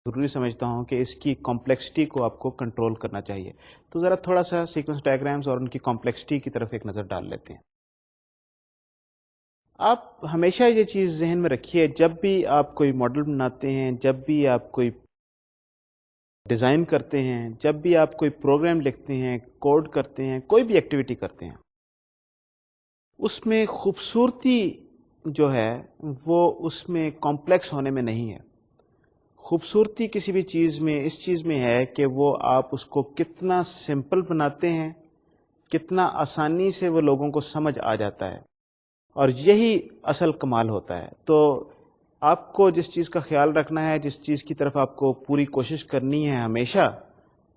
ضروری سمجھتا ہوں کہ اس کی کمپلیکسٹی کو آپ کو کنٹرول کرنا چاہیے. تو ذرا تھوڑا سا سیکوینس ڈائیگرامز اور ان کی کمپلیکسٹی کی طرف ایک نظر ڈال لیتے ہیں. آپ ہمیشہ یہ چیز ذہن میں رکھیے، جب بھی آپ کوئی ماڈل بناتے ہیں، جب بھی آپ کوئی ڈیزائن کرتے ہیں، جب بھی آپ کوئی پروگرام لکھتے ہیں، کوڈ کرتے ہیں، کوئی بھی ایکٹیویٹی کرتے ہیں، اس میں خوبصورتی جو ہے وہ اس میں کمپلیکس ہونے میں نہیں ہے. خوبصورتی کسی بھی چیز میں اس چیز میں ہے کہ وہ آپ اس کو کتنا سمپل بناتے ہیں، کتنا آسانی سے وہ لوگوں کو سمجھ آ جاتا ہے، اور یہی اصل کمال ہوتا ہے. تو آپ کو جس چیز کا خیال رکھنا ہے، جس چیز کی طرف آپ کو پوری کوشش کرنی ہے ہمیشہ،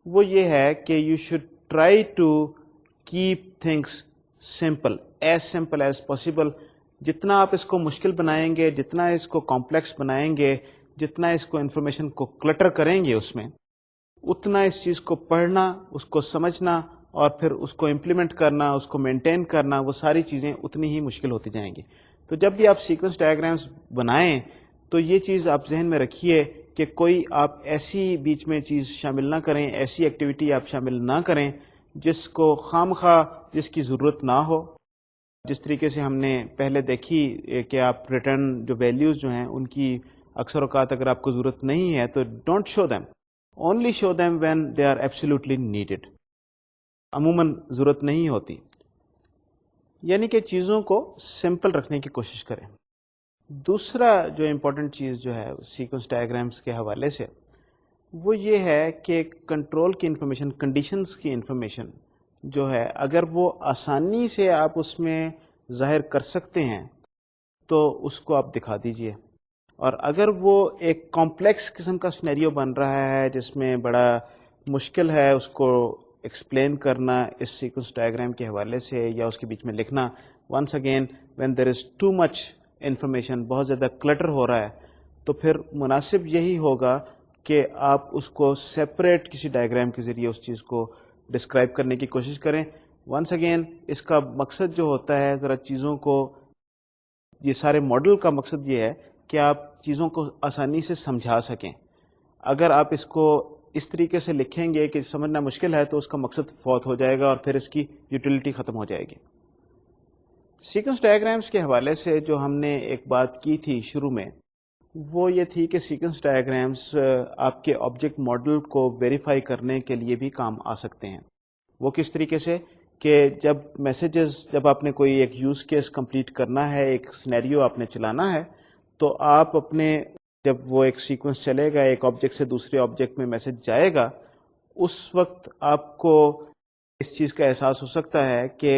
وہ یہ ہے کہ you should try to keep things simple as possible. جتنا آپ اس کو مشکل بنائیں گے، جتنا اس کو کمپلیکس بنائیں گے، جتنا اس کو انفارمیشن کو کلٹر کریں گے اس میں، اتنا اس چیز کو پڑھنا، اس کو سمجھنا اور پھر اس کو امپلیمنٹ کرنا، اس کو مینٹین کرنا، وہ ساری چیزیں اتنی ہی مشکل ہوتی جائیں گی. تو جب بھی آپ سیکوینس ڈائیگرامس بنائیں تو یہ چیز آپ ذہن میں رکھیے کہ کوئی آپ ایسی بیچ میں چیز شامل نہ کریں، ایسی ایکٹیویٹی آپ شامل نہ کریں جس کو خام خواہ جس کی ضرورت نہ ہو. جس طریقے سے ہم نے پہلے دیکھی کہ آپ ریٹرن جو ویلیوز جو ہیں ان کی اکثر اوقات اگر آپ کو ضرورت نہیں ہے تو don't show them, only show them when they are absolutely needed. عموماً ضرورت نہیں ہوتی. یعنی کہ چیزوں کو سمپل رکھنے کی کوشش کریں. دوسرا جو امپورٹنٹ چیز جو ہے سیکوینس ڈائیگرامس کے حوالے سے وہ یہ ہے کہ کنٹرول کی انفارمیشن، کنڈیشنز کی انفارمیشن جو ہے، اگر وہ آسانی سے آپ اس میں ظاہر کر سکتے ہیں تو اس کو آپ دکھا دیجئے. اور اگر وہ ایک کمپلیکس قسم کا سینیریو بن رہا ہے جس میں بڑا مشکل ہے اس کو ایکسپلین کرنا اس سیکوینس ڈائیگرام کے حوالے سے یا اس کے بیچ میں لکھنا، once again when there is too much information, بہت زیادہ کلٹر ہو رہا ہے، تو پھر مناسب یہی ہوگا کہ آپ اس کو سیپریٹ کسی ڈائیگرام کے ذریعے اس چیز کو ڈسکرائب کرنے کی کوشش کریں. ونس اگین اس کا مقصد جو ہوتا ہے ذرا چیزوں کو، یہ سارے ماڈل کا مقصد یہ ہے کہ آپ چیزوں کو آسانی سے سمجھا سکیں. اگر آپ اس کو اس طریقے سے لکھیں گے کہ سمجھنا مشکل ہے تو اس کا مقصد فوت ہو جائے گا اور پھر اس کی یوٹیلٹی ختم ہو جائے گی. سیکوینس ڈائیگرامس کے حوالے سے جو ہم نے ایک بات کی تھی شروع میں، وہ یہ تھی کہ سیکوینس ڈائیگرامس آپ کے آبجیکٹ ماڈل کو ویریفائی کرنے کے لیے بھی کام آ سکتے ہیں. وہ کس طریقے سے کہ جب آپ نے کوئی ایک یوز کیس کمپلیٹ کرنا ہے، ایک سینیریو آپ نے چلانا ہے، تو آپ جب وہ ایک سیکوینس چلے گا، ایک آبجیکٹ سے دوسرے آبجیکٹ میں میسج جائے گا، اس وقت آپ کو اس چیز کا احساس ہو سکتا ہے کہ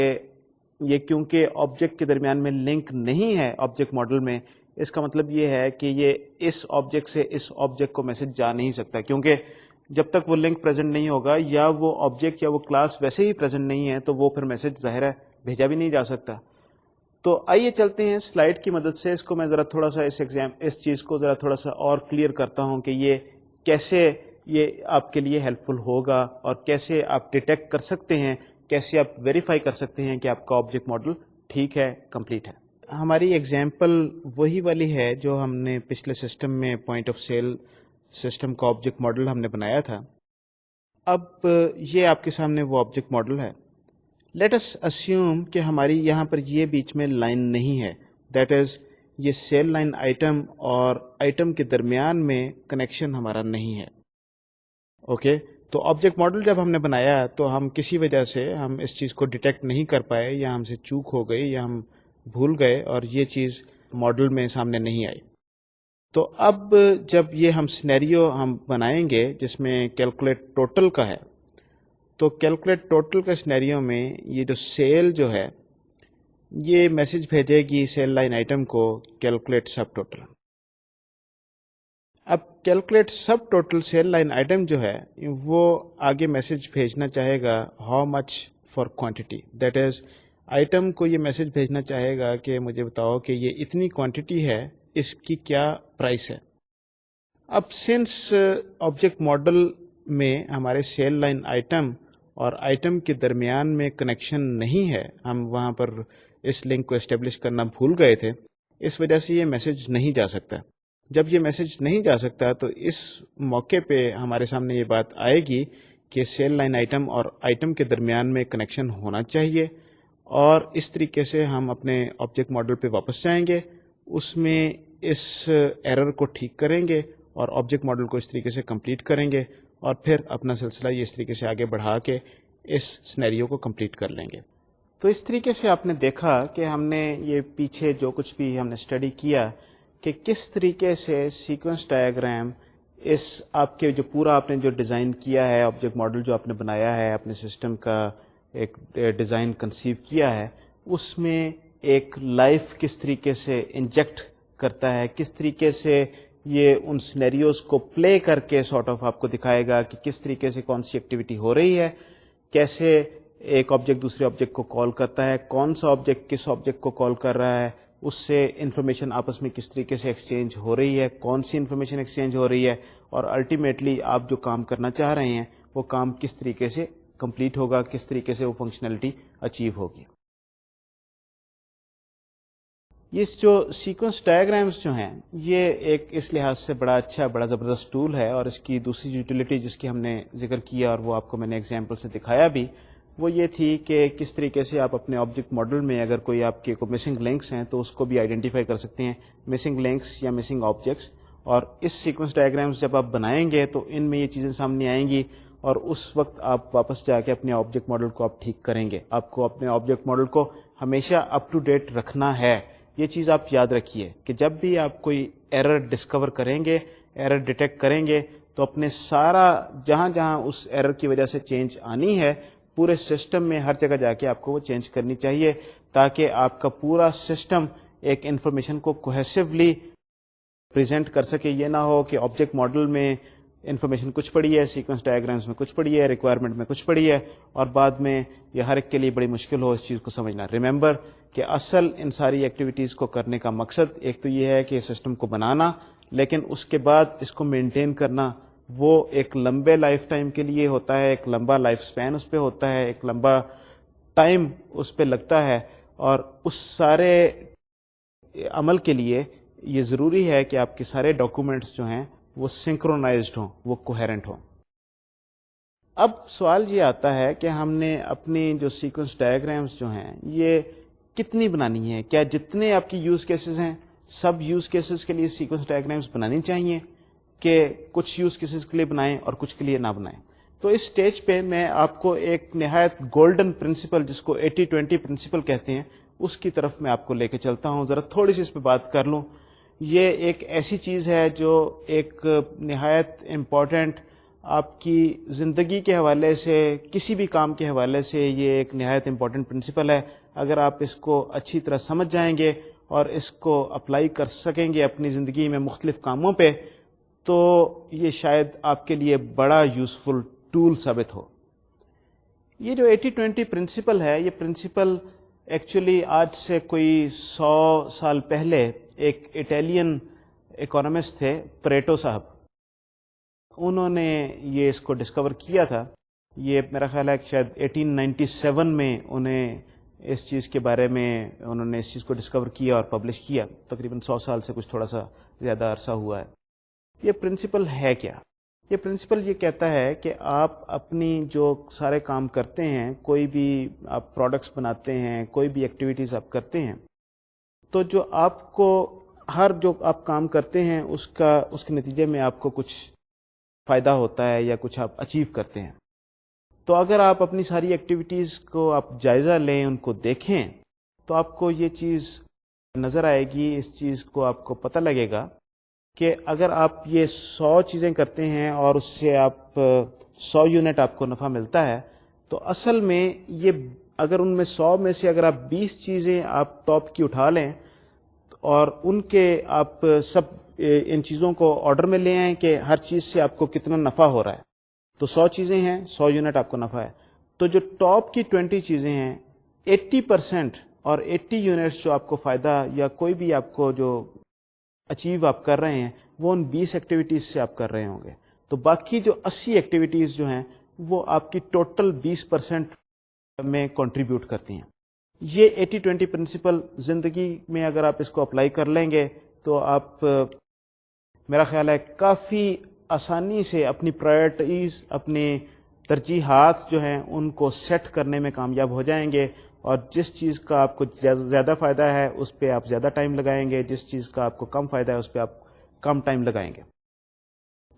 یہ کیونکہ آبجیکٹ کے درمیان میں لنک نہیں ہے آبجیکٹ ماڈل میں، اس کا مطلب یہ ہے کہ یہ اس آبجیکٹ سے اس آبجیکٹ کو میسج جا نہیں سکتا، کیونکہ جب تک وہ لنک پریزنٹ نہیں ہوگا یا وہ آبجیکٹ یا وہ کلاس ویسے ہی پریزنٹ نہیں ہے تو وہ پھر میسج ظاہر ہے بھیجا بھی نہیں جا سکتا. تو آئیے چلتے ہیں سلائیڈ کی مدد سے، اس کو میں ذرا تھوڑا سا اس چیز کو ذرا تھوڑا سا اور کلیئر کرتا ہوں کہ یہ کیسے یہ آپ کے لیے ہیلپ فل ہوگا اور کیسے آپ ڈیٹیکٹ کر سکتے ہیں، کیسے آپ ویریفائی کر سکتے ہیں کہ آپ کا آبجیکٹ ماڈل ٹھیک ہے، کمپلیٹ ہے. ہماری ایگزامپل وہی والی ہے جو ہم نے پچھلے سسٹم میں پوائنٹ آف سیل سسٹم کا آبجیکٹ ماڈل ہم نے بنایا تھا. اب یہ آپ کے سامنے وہ آبجیکٹ ماڈل ہے. لیٹ اس اسیوم کہ ہماری یہاں پر یہ بیچ میں لائن نہیں ہے، دیٹ از یہ سیل لائن آئٹم اور آئٹم کے درمیان میں کنیکشن ہمارا نہیں ہے. اوکے تو آبجیکٹ ماڈل جب ہم نے بنایا تو ہم کسی وجہ سے ہم اس چیز کو ڈیٹیکٹ نہیں کر پائے، یا ہم سے چوک ہو گئی، یا ہم بھول گئے اور یہ چیز ماڈل میں سامنے نہیں آئی. تو اب جب یہ ہم سینیریو ہم بنائیں گے جس میں کیلکولیٹ ٹوٹل کا ہے، تو کیلکولیٹ ٹوٹل کے سینیریو میں یہ جو سیل جو ہے یہ میسج بھیجے گی سیل لائن آئٹم کو کیلکولیٹ سب ٹوٹل. اب calculate subtotal sale line item جو ہے وہ آگے میسج بھیجنا چاہے گا how much for quantity, that is item کو یہ میسج بھیجنا چاہے گا کہ مجھے بتاؤ کہ یہ اتنی کوانٹٹی ہے، اس کی کیا پرائس ہے. اب سنس آبجیکٹ ماڈل میں ہمارے سیل لائن آئٹم اور آئٹم کے درمیان میں کنیکشن نہیں ہے، ہم وہاں پر اس لنک کو اسٹیبلش کرنا بھول گئے تھے، اس وجہ سے یہ میسج نہیں جا سکتا. جب یہ میسج نہیں جا سکتا تو اس موقع پہ ہمارے سامنے یہ بات آئے گی کہ سیل لائن آئٹم اور آئٹم کے درمیان میں کنیکشن ہونا چاہیے، اور اس طریقے سے ہم اپنے آبجیکٹ ماڈل پہ واپس جائیں گے، اس میں اس ایرر کو ٹھیک کریں گے اور آبجیکٹ ماڈل کو اس طریقے سے کمپلیٹ کریں گے، اور پھر اپنا سلسلہ یہ اس طریقے سے آگے بڑھا کے اس سنیریو کو کمپلیٹ کر لیں گے۔ تو اس طریقے سے آپ نے دیکھا کہ ہم نے یہ پیچھے جو کچھ بھی ہم نے اسٹڈی کیا کہ کس طریقے سے سیکوینس ڈائیگرام اس آپ کے جو پورا آپ نے جو ڈیزائن کیا ہے، آبجیکٹ ماڈل جو آپ نے بنایا ہے، اپنے سسٹم کا ایک ڈیزائن کنسیو کیا ہے، اس میں ایک لائف کس طریقے سے انجیکٹ کرتا ہے، کس طریقے سے یہ ان سینیریوز کو پلے کر کے سارٹ آف آپ کو دکھائے گا کہ کس طریقے سے کون سی ایکٹیویٹی ہو رہی ہے، کیسے ایک آبجیکٹ دوسرے آبجیکٹ کو کال کرتا ہے، کون سا آبجیکٹ کس آبجیکٹ کو کال کر رہا ہے، اس سے انفارمیشن آپس میں کس طریقے سے ایکسچینج ہو رہی ہے، کون سی انفارمیشن ایکسچینج ہو رہی ہے، اور الٹیمیٹلی آپ جو کام کرنا چاہ رہے ہیں وہ کام کس طریقے سے کمپلیٹ ہوگا، کس طریقے سے وہ فنکشنلٹی اچیو ہوگی۔ یہ جو سیکوینس ڈائیگرامز جو ہیں یہ ایک اس لحاظ سے بڑا اچھا بڑا زبردست ٹول ہے، اور اس کی دوسری یوٹیلیٹی جس کی ہم نے ذکر کیا اور وہ آپ کو میں نے ایگزامپل سے دکھایا بھی، وہ یہ تھی کہ کس طریقے سے آپ اپنے آبجیکٹ ماڈل میں اگر کوئی آپ کے کوئی مسنگ لنکس ہیں تو اس کو بھی آئیڈینٹیفائی کر سکتے ہیں، مسنگ لنکس یا مسنگ آبجیکٹس، اور اس سیکوینس ڈائیگرامز جب آپ بنائیں گے تو ان میں یہ چیزیں سامنے آئیں گی، اور اس وقت آپ واپس جا کے اپنے آبجیکٹ ماڈل کو آپ ٹھیک کریں گے۔ آپ کو اپنے آبجیکٹ ماڈل کو ہمیشہ اپ ٹو ڈیٹ رکھنا ہے۔ یہ چیز آپ یاد رکھیے کہ جب بھی آپ کوئی ایرر ڈسکور کریں گے، ایرر ڈیٹیکٹ کریں گے، تو اپنے سارا جہاں جہاں اس ایرر کی وجہ سے چینج آنی ہے پورے سسٹم میں ہر جگہ جا کے آپ کو وہ چینج کرنی چاہیے، تاکہ آپ کا پورا سسٹم ایک انفارمیشن کو کوہیسولی پریزنٹ کر سکے۔ یہ نہ ہو کہ آبجیکٹ ماڈل میں انفارمیشن کچھ پڑی ہے، سیکوینس ڈائیگرامس میں کچھ پڑی ہے، ریکوائرمنٹ میں کچھ پڑی ہے، اور بعد میں یہ ہر ایک کے لیے بڑی مشکل ہو اس چیز کو سمجھنا۔ ریممبر کہ اصل ان ساری ایکٹیویٹیز کو کرنے کا مقصد ایک تو یہ ہے کہ سسٹم کو بنانا، لیکن اس کے بعد اس کو مینٹین کرنا، وہ ایک لمبے لائف ٹائم کے لیے ہوتا ہے، ایک لمبا لائف سپین اس پہ ہوتا ہے، ایک لمبا ٹائم اس پہ لگتا ہے، اور اس سارے عمل کے لیے یہ ضروری ہے کہ آپ کے سارے ڈاکومنٹس جو ہیں وہ سنکرونائزڈ ہوں، وہ کوہیرنٹ ہوں۔ اب سوال یہ آتا ہے کہ ہم نے اپنی جو سیکوینس ڈائیگرامس جو ہیں یہ کتنی بنانی ہے؟ کیا جتنے آپ کی یوز کیسز ہیں سب یوز کیسز کے لیے سیکوینس ڈائیگرامس بنانی چاہیے، کہ کچھ یوز کیسز کے لیے بنائیں اور کچھ کے لیے نہ بنائیں؟ تو اس سٹیج پہ میں آپ کو ایک نہایت گولڈن پرنسپل جس کو 80-20 پرنسپل کہتے ہیں اس کی طرف میں آپ کو لے کے چلتا ہوں۔ ذرا تھوڑی سی اس پہ بات کر لوں۔ یہ ایک ایسی چیز ہے جو ایک نہایت امپورٹنٹ آپ کی زندگی کے حوالے سے، کسی بھی کام کے حوالے سے یہ ایک نہایت امپورٹنٹ پرنسپل ہے۔ اگر آپ اس کو اچھی طرح سمجھ جائیں گے اور اس کو اپلائی کر سکیں گے اپنی زندگی میں مختلف کاموں پہ، تو یہ شاید آپ کے لیے بڑا یوزفل ٹول ثابت ہو۔ یہ جو 80-20 پرنسپل ہے، یہ پرنسپل ایکچولی آج سے کوئی 100 سال پہلے ایک اٹالین اکانومسٹ تھے، پریٹو صاحب، انہوں نے یہ اس کو ڈسکور کیا تھا۔ یہ میرا خیال ہے کہ شاید 1897 میں انہیں اس چیز کے بارے میں انہوں نے اس چیز کو ڈسکور کیا اور پبلش کیا، تقریباً 100 سال سے کچھ تھوڑا سا زیادہ عرصہ ہوا ہے۔ یہ پرنسپل ہے کیا؟ یہ پرنسپل یہ کہتا ہے کہ آپ اپنی جو سارے کام کرتے ہیں، کوئی بھی آپ پروڈکٹس بناتے ہیں، کوئی بھی ایکٹیویٹیز آپ کرتے ہیں، تو جو آپ کو ہر جو آپ کام کرتے ہیں اس کے نتیجے میں آپ کو کچھ فائدہ ہوتا ہے یا کچھ آپ اچیو کرتے ہیں۔ تو اگر آپ اپنی ساری ایکٹیویٹیز کو آپ جائزہ لیں، ان کو دیکھیں، تو آپ کو یہ چیز نظر آئے گی، اس چیز کو آپ کو پتہ لگے گا کہ اگر آپ یہ 100 چیزیں کرتے ہیں اور اس سے آپ 100 یونٹ آپ کو نفع ملتا ہے، تو اصل میں یہ اگر ان میں 100 میں سے اگر آپ 20 چیزیں آپ ٹاپ کی اٹھا لیں اور ان کے آپ سب ان چیزوں کو آرڈر میں لے آئیں کہ ہر چیز سے آپ کو کتنا نفع ہو رہا ہے، تو 100 چیزیں ہیں، 100 یونٹ آپ کو نفع ہے، تو جو ٹاپ کی 20 چیزیں ہیں 80% اور 80 یونٹس جو آپ کو فائدہ یا کوئی بھی آپ کو جو اچیو آپ کر رہے ہیں وہ ان 20 ایکٹیویٹیز سے آپ کر رہے ہوں گے، تو باقی جو 80 ایکٹیویٹیز جو ہیں وہ آپ کی ٹوٹل 20% میں کنٹریبیوٹ کرتی ہیں۔ یہ 80-20 پرنسپل زندگی میں اگر آپ اس کو اپلائی کر لیں گے تو آپ میرا خیال ہے کافی آسانی سے اپنی پرائرٹیز، اپنی ترجیحات جو ہیں ان کو سیٹ کرنے میں کامیاب ہو جائیں گے، اور جس چیز کا آپ کو زیادہ فائدہ ہے اس پہ آپ زیادہ ٹائم لگائیں گے، جس چیز کا آپ کو کم فائدہ ہے اس پہ آپ کم ٹائم لگائیں گے.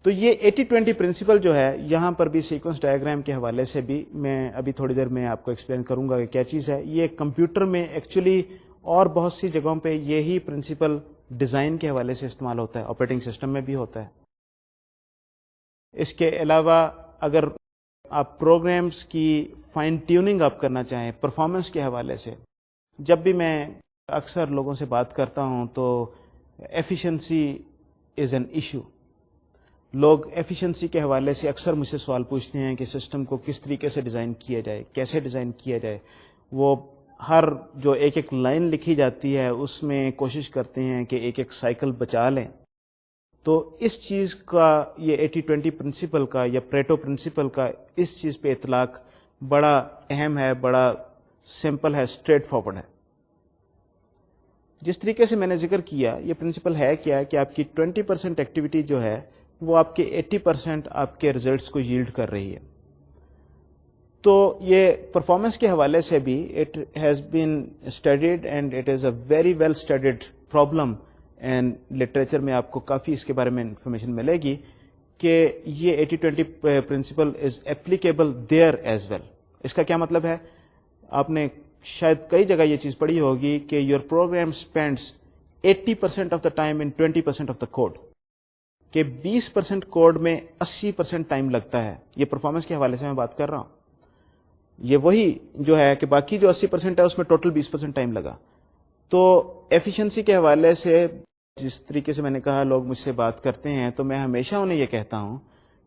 تو یہ 80-20 پرنسپل جو ہے یہاں پر بھی سیکوینس ڈائیگرام کے حوالے سے بھی میں ابھی تھوڑی دیر میں آپ کو ایکسپلین کروں گا کہ کیا چیز ہے. یہ کمپیوٹر میں ایکچولی اور بہت سی جگہوں پہ یہی پرنسپل ڈیزائن کے حوالے سے استعمال ہوتا ہے، آپریٹنگ سسٹم میں بھی ہوتا ہے. اس کے علاوہ اگر آپ پروگرامز کی فائن ٹیوننگ آپ کرنا چاہیں پرفارمنس کے حوالے سے، جب بھی میں اکثر لوگوں سے بات کرتا ہوں تو ایفیشنسی از این ایشو. لوگ ایفیشنسی کے حوالے سے اکثر مجھ سے سوال پوچھتے ہیں کہ سسٹم کو کس طریقے سے ڈیزائن کیا جائے، کیسے ڈیزائن کیا جائے. وہ ہر جو ایک لائن لکھی جاتی ہے اس میں کوشش کرتے ہیں کہ ایک سائیکل بچا لیں. تو اس چیز کا یہ 80-20 پرنسپل کا یا پریٹو پرنسپل کا اس چیز پہ اطلاق بڑا اہم ہے، بڑا سمپل ہے، اسٹریٹ فارورڈ ہے. جس طریقے سے میں نے ذکر کیا یہ پرنسپل ہے کیا کہ آپ کی 20% ایکٹیویٹی جو ہے وہ آپ کے 80% آپ کے ریزلٹس کو ییلڈ کر رہی ہے. تو یہ پرفارمنس کے حوالے سے بھی it has been studied and it is a very well studied problem, and literature میں آپ کو کافی اس کے بارے میں انفارمیشن ملے گی کہ یہ 80-20 principle is applicable there as well. اس کا کیا مطلب ہے؟ آپ نے شاید کئی جگہ یہ چیز پڑھی ہوگی کہ your program spends 80% of the time in 20% of the code, کہ 20% کوڈ میں 80% ٹائم لگتا ہے. یہ پرفارمنس کے حوالے سے میں بات کر رہا ہوں. یہ وہی جو ہے کہ باقی جو 80% ہے اس میں ٹوٹل 20% ٹائم لگا. تو ایفیشنسی کے حوالے سے جس طریقے سے میں نے کہا لوگ مجھ سے بات کرتے ہیں تو میں ہمیشہ انہیں یہ کہتا ہوں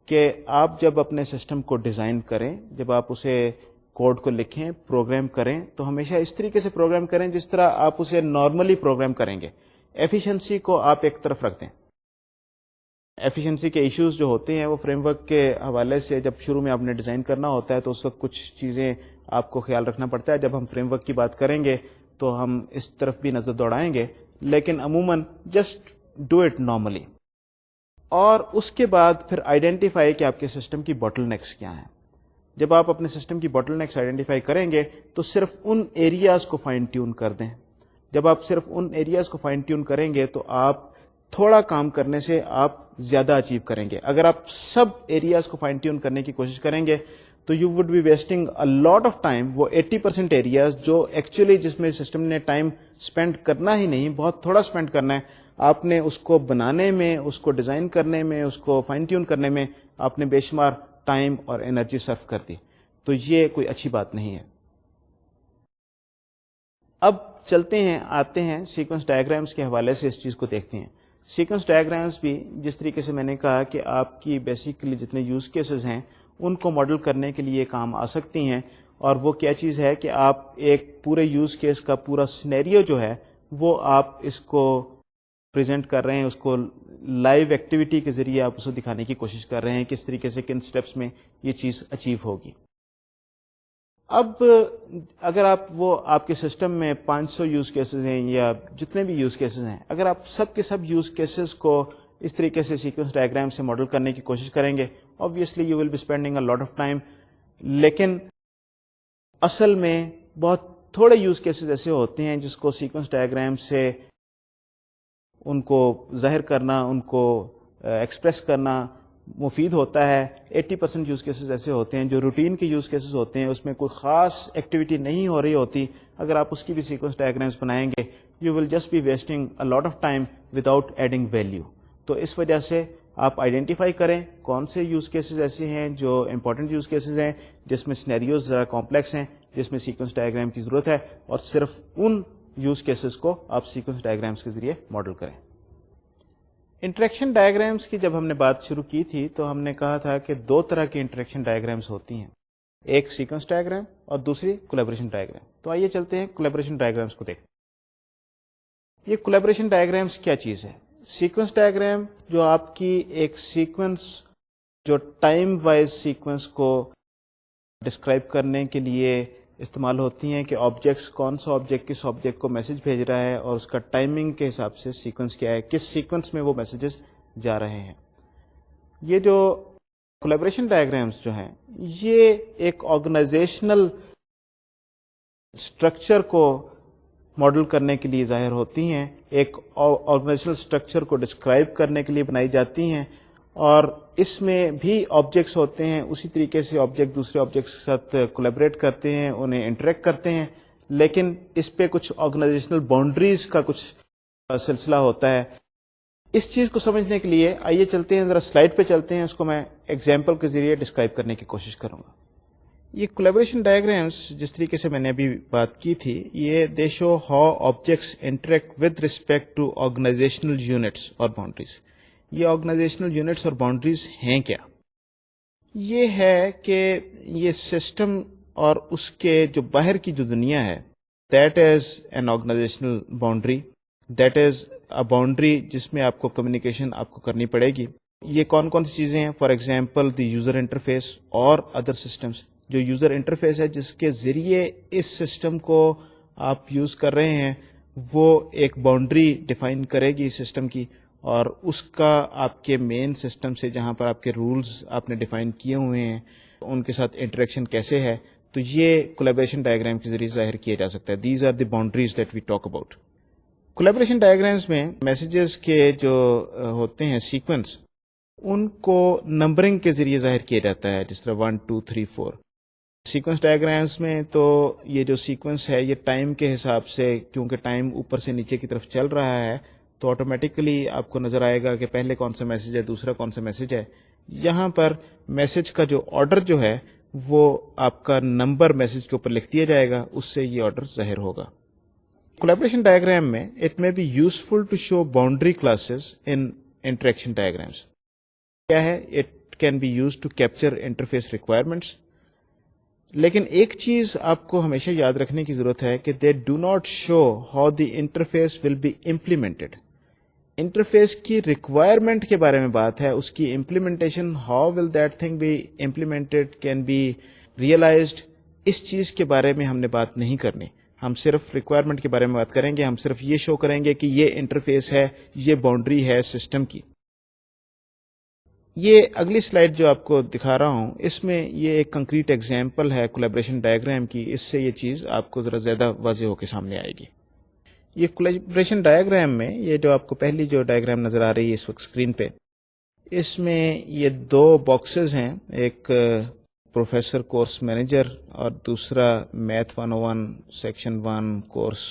کہ آپ جب اپنے سسٹم کو ڈیزائن کریں، جب آپ اسے کوڈ کو لکھیں، پروگرام کریں، تو ہمیشہ اس طریقے سے پروگرام کریں جس طرح آپ اسے نارملی پروگرام کریں گے. ایفیشنسی کو آپ ایک طرف رکھ دیں. ایفیشنسی کے ایشوز جو ہوتے ہیں وہ فریم ورک کے حوالے سے جب شروع میں آپ نے ڈیزائن کرنا ہوتا ہے تو اس وقت کچھ چیزیں آپ کو خیال رکھنا پڑتا ہے. جب ہم فریم ورک کی بات کریں گے تو ہم اس طرف بھی نظر دوڑائیں گے، لیکن عموماً جسٹ ڈو اٹ نارملی. اور اس کے بعد پھر آئیڈینٹیفائی کہ آپ کے سسٹم کی باٹل نیکس کیا ہیں. جب آپ اپنے سسٹم کی باٹل نیکس آئیڈینٹیفائی کریں گے تو صرف ان ایریاز کو فائن ٹیون کر دیں. جب آپ صرف ان ایریاز کو فائن ٹیون کریں گے تو آپ تھوڑا کام کرنے سے آپ زیادہ اچیو کریں گے. اگر آپ سب ایریاز کو فائن ٹیون کرنے کی کوشش کریں گے تو you would be wasting a lot of time. وہ 80% ایریاز جو ایکچولی جس میں سسٹم نے ٹائم اسپینڈ کرنا ہی نہیں، بہت تھوڑا اسپینڈ کرنا ہے، آپ نے اس کو بنانے میں، اس کو ڈیزائن کرنے میں، اس کو فائن ٹیون کرنے میں آپ نے بے شمار ٹائم اور انرجی صرف کر دی. تو یہ کوئی اچھی بات نہیں ہے. اب چلتے ہیں، آتے ہیں سیکوینس ڈائیگرامس کے حوالے سے اس چیز کو دیکھتے ہیں. سیکوینس ڈائیگرامس بھی جس طریقے سے میں نے کہا کہ آپ کی بیسیکلی جتنے یوز کیسز ہیں ان کو ماڈل کرنے کے لیے کام آ سکتی ہیں. اور وہ کیا چیز ہے کہ آپ ایک پورے یوز کیس کا پورا سینیریو جو ہے وہ آپ اس کو پریزنٹ کر رہے ہیں، اس کو لائیو ایکٹیویٹی کے ذریعے آپ اسے دکھانے کی کوشش کر رہے ہیں کس طریقے سے کن سٹیپس میں یہ چیز اچیو ہوگی. اب اگر آپ کے سسٹم میں 500 یوز کیسز ہیں یا جتنے بھی یوز کیسز ہیں، اگر آپ سب کے سب یوز کیسز کو اس طریقے سے سیکوینس ڈائیگرام سے ماڈل کرنے کی کوشش کریں گے، obviously you will be spending a lot of time. لیکن اصل میں بہت تھوڑے یوز کیسز ایسے ہوتے ہیں جس کو سیکوینس ڈائیگرام سے ان کو ظاہر کرنا، ان کو ایکسپریس کرنا مفید ہوتا ہے. 80% یوز کیسز ایسے ہوتے ہیں جو روٹین کے یوز کیسز ہوتے ہیں، اس میں کوئی خاص ایکٹیویٹی نہیں ہو رہی ہوتی. اگر آپ اس کی بھی سیکوینس ڈائیگرامس بنائیں گے you will just be wasting a lot of time without adding value. تو اس وجہ سے آپ آئیڈینٹیفائی کریں کون سے یوز کیسز ایسے ہیں جو امپورٹنٹ یوز کیسز ہیں، جس میں سینیریوز ذرا کمپلیکس ہیں، جس میں سیکوینس ڈائیگرام کی ضرورت ہے، اور صرف ان یوز کیسز کو آپ سیکوینس ڈائیگرامس کے ذریعے ماڈل کریں. انٹریکشن ڈائیگرامس کی جب ہم نے بات شروع کی تھی تو ہم نے کہا تھا کہ دو طرح کی انٹریکشن ڈائیگرامس ہوتی ہیں، ایک سیکوینس ڈائیگرام اور دوسری کولیبریشن ڈائیگرام. تو آئیے چلتے ہیں کولیبریشن ڈائیگرامس کو دیکھتے ہیں. یہ کولیبریشن ڈائیگرامس کیا چیز ہے؟ سیکوینس ڈائیگرام جو آپ کی ایک سیکوینس جو ٹائم وائز سیکوینس کو ڈسکرائب کرنے کے لیے استعمال ہوتی ہیں کہ آبجیکٹس کون سا آبجیکٹ کس آبجیکٹ کو میسج بھیج رہا ہے اور اس کا ٹائمنگ کے حساب سے سیکوینس کیا ہے، کس سیکوینس میں وہ میسیجز جا رہے ہیں. یہ جو کولیبریشن ڈائیگرامس جو ہیں یہ ایک آرگنائزیشنل اسٹرکچر کو ماڈل کرنے کے لیے ظاہر ہوتی ہیں, ایک آرگنائزیشنل اسٹرکچر کو ڈسکرائب کرنے کے لیے بنائی جاتی ہیں, اور اس میں بھی آبجیکٹس ہوتے ہیں. اسی طریقے سے آبجیکٹ دوسرے آبجیکٹس کے ساتھ کولیبریٹ کرتے ہیں, انہیں انٹریکٹ کرتے ہیں, لیکن اس پہ کچھ آرگنائزیشنل باؤنڈریز کا کچھ سلسلہ ہوتا ہے. اس چیز کو سمجھنے کے لیے آئیے چلتے ہیں, ذرا سلائڈ پہ چلتے ہیں, اس کو میں ایگزامپل کے ذریعے ڈسکرائب کرنے کی کوشش کروں گا. یہ کولیبریشن ڈائیگرامس جس طریقے سے میں نے ابھی بات کی تھی, یہ they show how objects interact with respect to organizational units اور باؤنڈریز. یہ آرگنائزیشنل یونٹس اور باؤنڈریز ہیں کیا؟ یہ ہے کہ یہ سسٹم اور اس کے جو باہر کی جو دنیا ہے, that is an organizational boundary, that is a boundary جس میں آپ کو کمیونیکیشن آپ کو کرنی پڑے گی. یہ کون کون سی چیزیں ہیں؟ For example the user interface اور ادر سسٹمس. جو یوزر انٹرفیس ہے جس کے ذریعے اس سسٹم کو آپ یوز کر رہے ہیں, وہ ایک باؤنڈری ڈیفائن کرے گی سسٹم کی, اور اس کا آپ کے مین سسٹم سے جہاں پر آپ کے رولز آپ نے ڈیفائن کیے ہوئے ہیں ان کے ساتھ انٹریکشن کیسے ہے, تو یہ کولیبریشن ڈائیگرام کے ذریعے ظاہر کیا جا سکتا ہے. These are the boundaries that we talk about. Collaboration diagrams میں میسیجز کے جو ہوتے ہیں سیکوینس, ان کو نمبرنگ کے ذریعے ظاہر کیا جاتا ہے, جس طرح 1 2 3 4. سیکوینس ڈائیگرامس میں تو یہ جو سیکوینس ہے یہ ٹائم کے حساب سے, کیونکہ ٹائم اوپر سے نیچے کی طرف چل رہا ہے, تو آٹومیٹیکلی آپ کو نظر آئے گا کہ پہلے کون سا میسج ہے, دوسرا کون سا میسج ہے. یہاں پر میسج کا جو آرڈر جو ہے وہ آپ کا نمبر میسج کے اوپر لکھ دیا جائے گا, اس سے یہ آرڈر ظاہر ہوگا. کولیبریشن ڈائیگرام میں it may be useful to show boundary classes in interaction diagrams. کیا ہے؟ It can be use to capture interface requirements. لیکن ایک چیز آپ کو ہمیشہ یاد رکھنے کی ضرورت ہے کہ they do not show how the interface will be implemented. Interface کی ریکوائرمنٹ کے بارے میں بات ہے, اس کی implementation, how will that thing be implemented, can be realized, اس چیز کے بارے میں ہم نے بات نہیں کرنی. ہم صرف ریکوائرمنٹ کے بارے میں بات کریں گے. ہم صرف یہ شو کریں گے کہ یہ انٹرفیس ہے, یہ باؤنڈری ہے سسٹم کی. یہ اگلی سلائیڈ جو آپ کو دکھا رہا ہوں, اس میں یہ ایک کنکریٹ ایگزامپل ہے کولیبریشن ڈائیگرام کی. اس سے یہ چیز آپ کو ذرا زیادہ واضح ہو کے سامنے آئے گی. یہ کولیبریشن ڈائیگرام میں یہ جو آپ کو پہلی جو ڈائیگرام نظر آ رہی ہے اس وقت اسکرین پہ, اس میں یہ 2 باکسز ہیں, ایک پروفیسر کورس مینیجر اور دوسرا میتھ 101 سیکشن 1 کورس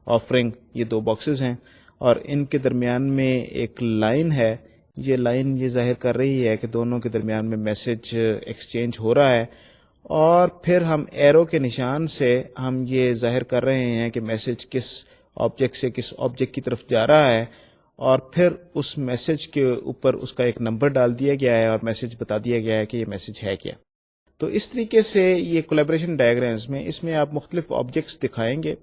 آفرنگ. یہ 2 باکسز ہیں اور ان کے درمیان میں ایک لائن ہے. یہ لائن یہ ظاہر کر رہی ہے کہ دونوں کے درمیان میں میسج ایکسچینج ہو رہا ہے, اور پھر ہم ایرو کے نشان سے ہم یہ ظاہر کر رہے ہیں کہ میسج کس آبجیکٹ سے کس آبجیکٹ کی طرف جا رہا ہے, اور پھر اس میسج کے اوپر اس کا ایک نمبر ڈال دیا گیا ہے اور میسج بتا دیا گیا ہے کہ یہ میسج ہے کیا. تو اس طریقے سے یہ کولیبریشن ڈائیگرامس میں اس میں آپ مختلف آبجیکٹس دکھائیں گے,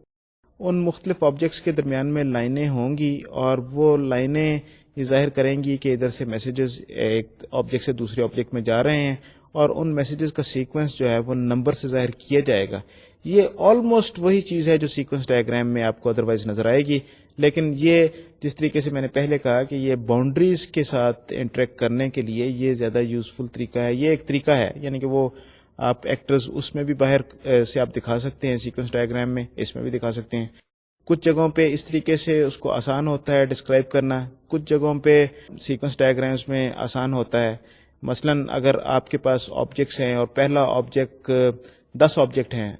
ان مختلف آبجیکٹس کے درمیان میں لائنیں ہوں گی, اور وہ لائنیں یہ ظاہر کریں گی کہ ادھر سے میسیجز ایک آبجیکٹ سے دوسرے آبجیکٹ میں جا رہے ہیں, اور ان میسیجز کا سیکوینس جو ہے وہ نمبر سے ظاہر کیا جائے گا. یہ آلموسٹ وہی چیز ہے جو سیکوینس ڈائیگرام میں آپ کو ادروائز نظر آئے گی, لیکن یہ جس طریقے سے میں نے پہلے کہا کہ یہ باؤنڈریز کے ساتھ انٹریکٹ کرنے کے لیے یہ زیادہ یوزفل طریقہ ہے. یہ ایک طریقہ ہے, یعنی کہ وہ آپ ایکٹرز اس میں بھی باہر سے آپ دکھا سکتے ہیں سیکوینس ڈائیگرام میں, اس میں بھی دکھا سکتے ہیں. کچھ جگہوں پہ اس طریقے سے اس کو آسان ہوتا ہے ڈسکرائب کرنا, کچھ جگہوں پہ سیکوینس ڈائیگرامس میں آسان ہوتا ہے. مثلا اگر آپ کے پاس آبجیکٹس ہیں اور پہلا آبجیکٹ 10 آبجیکٹ ہیں,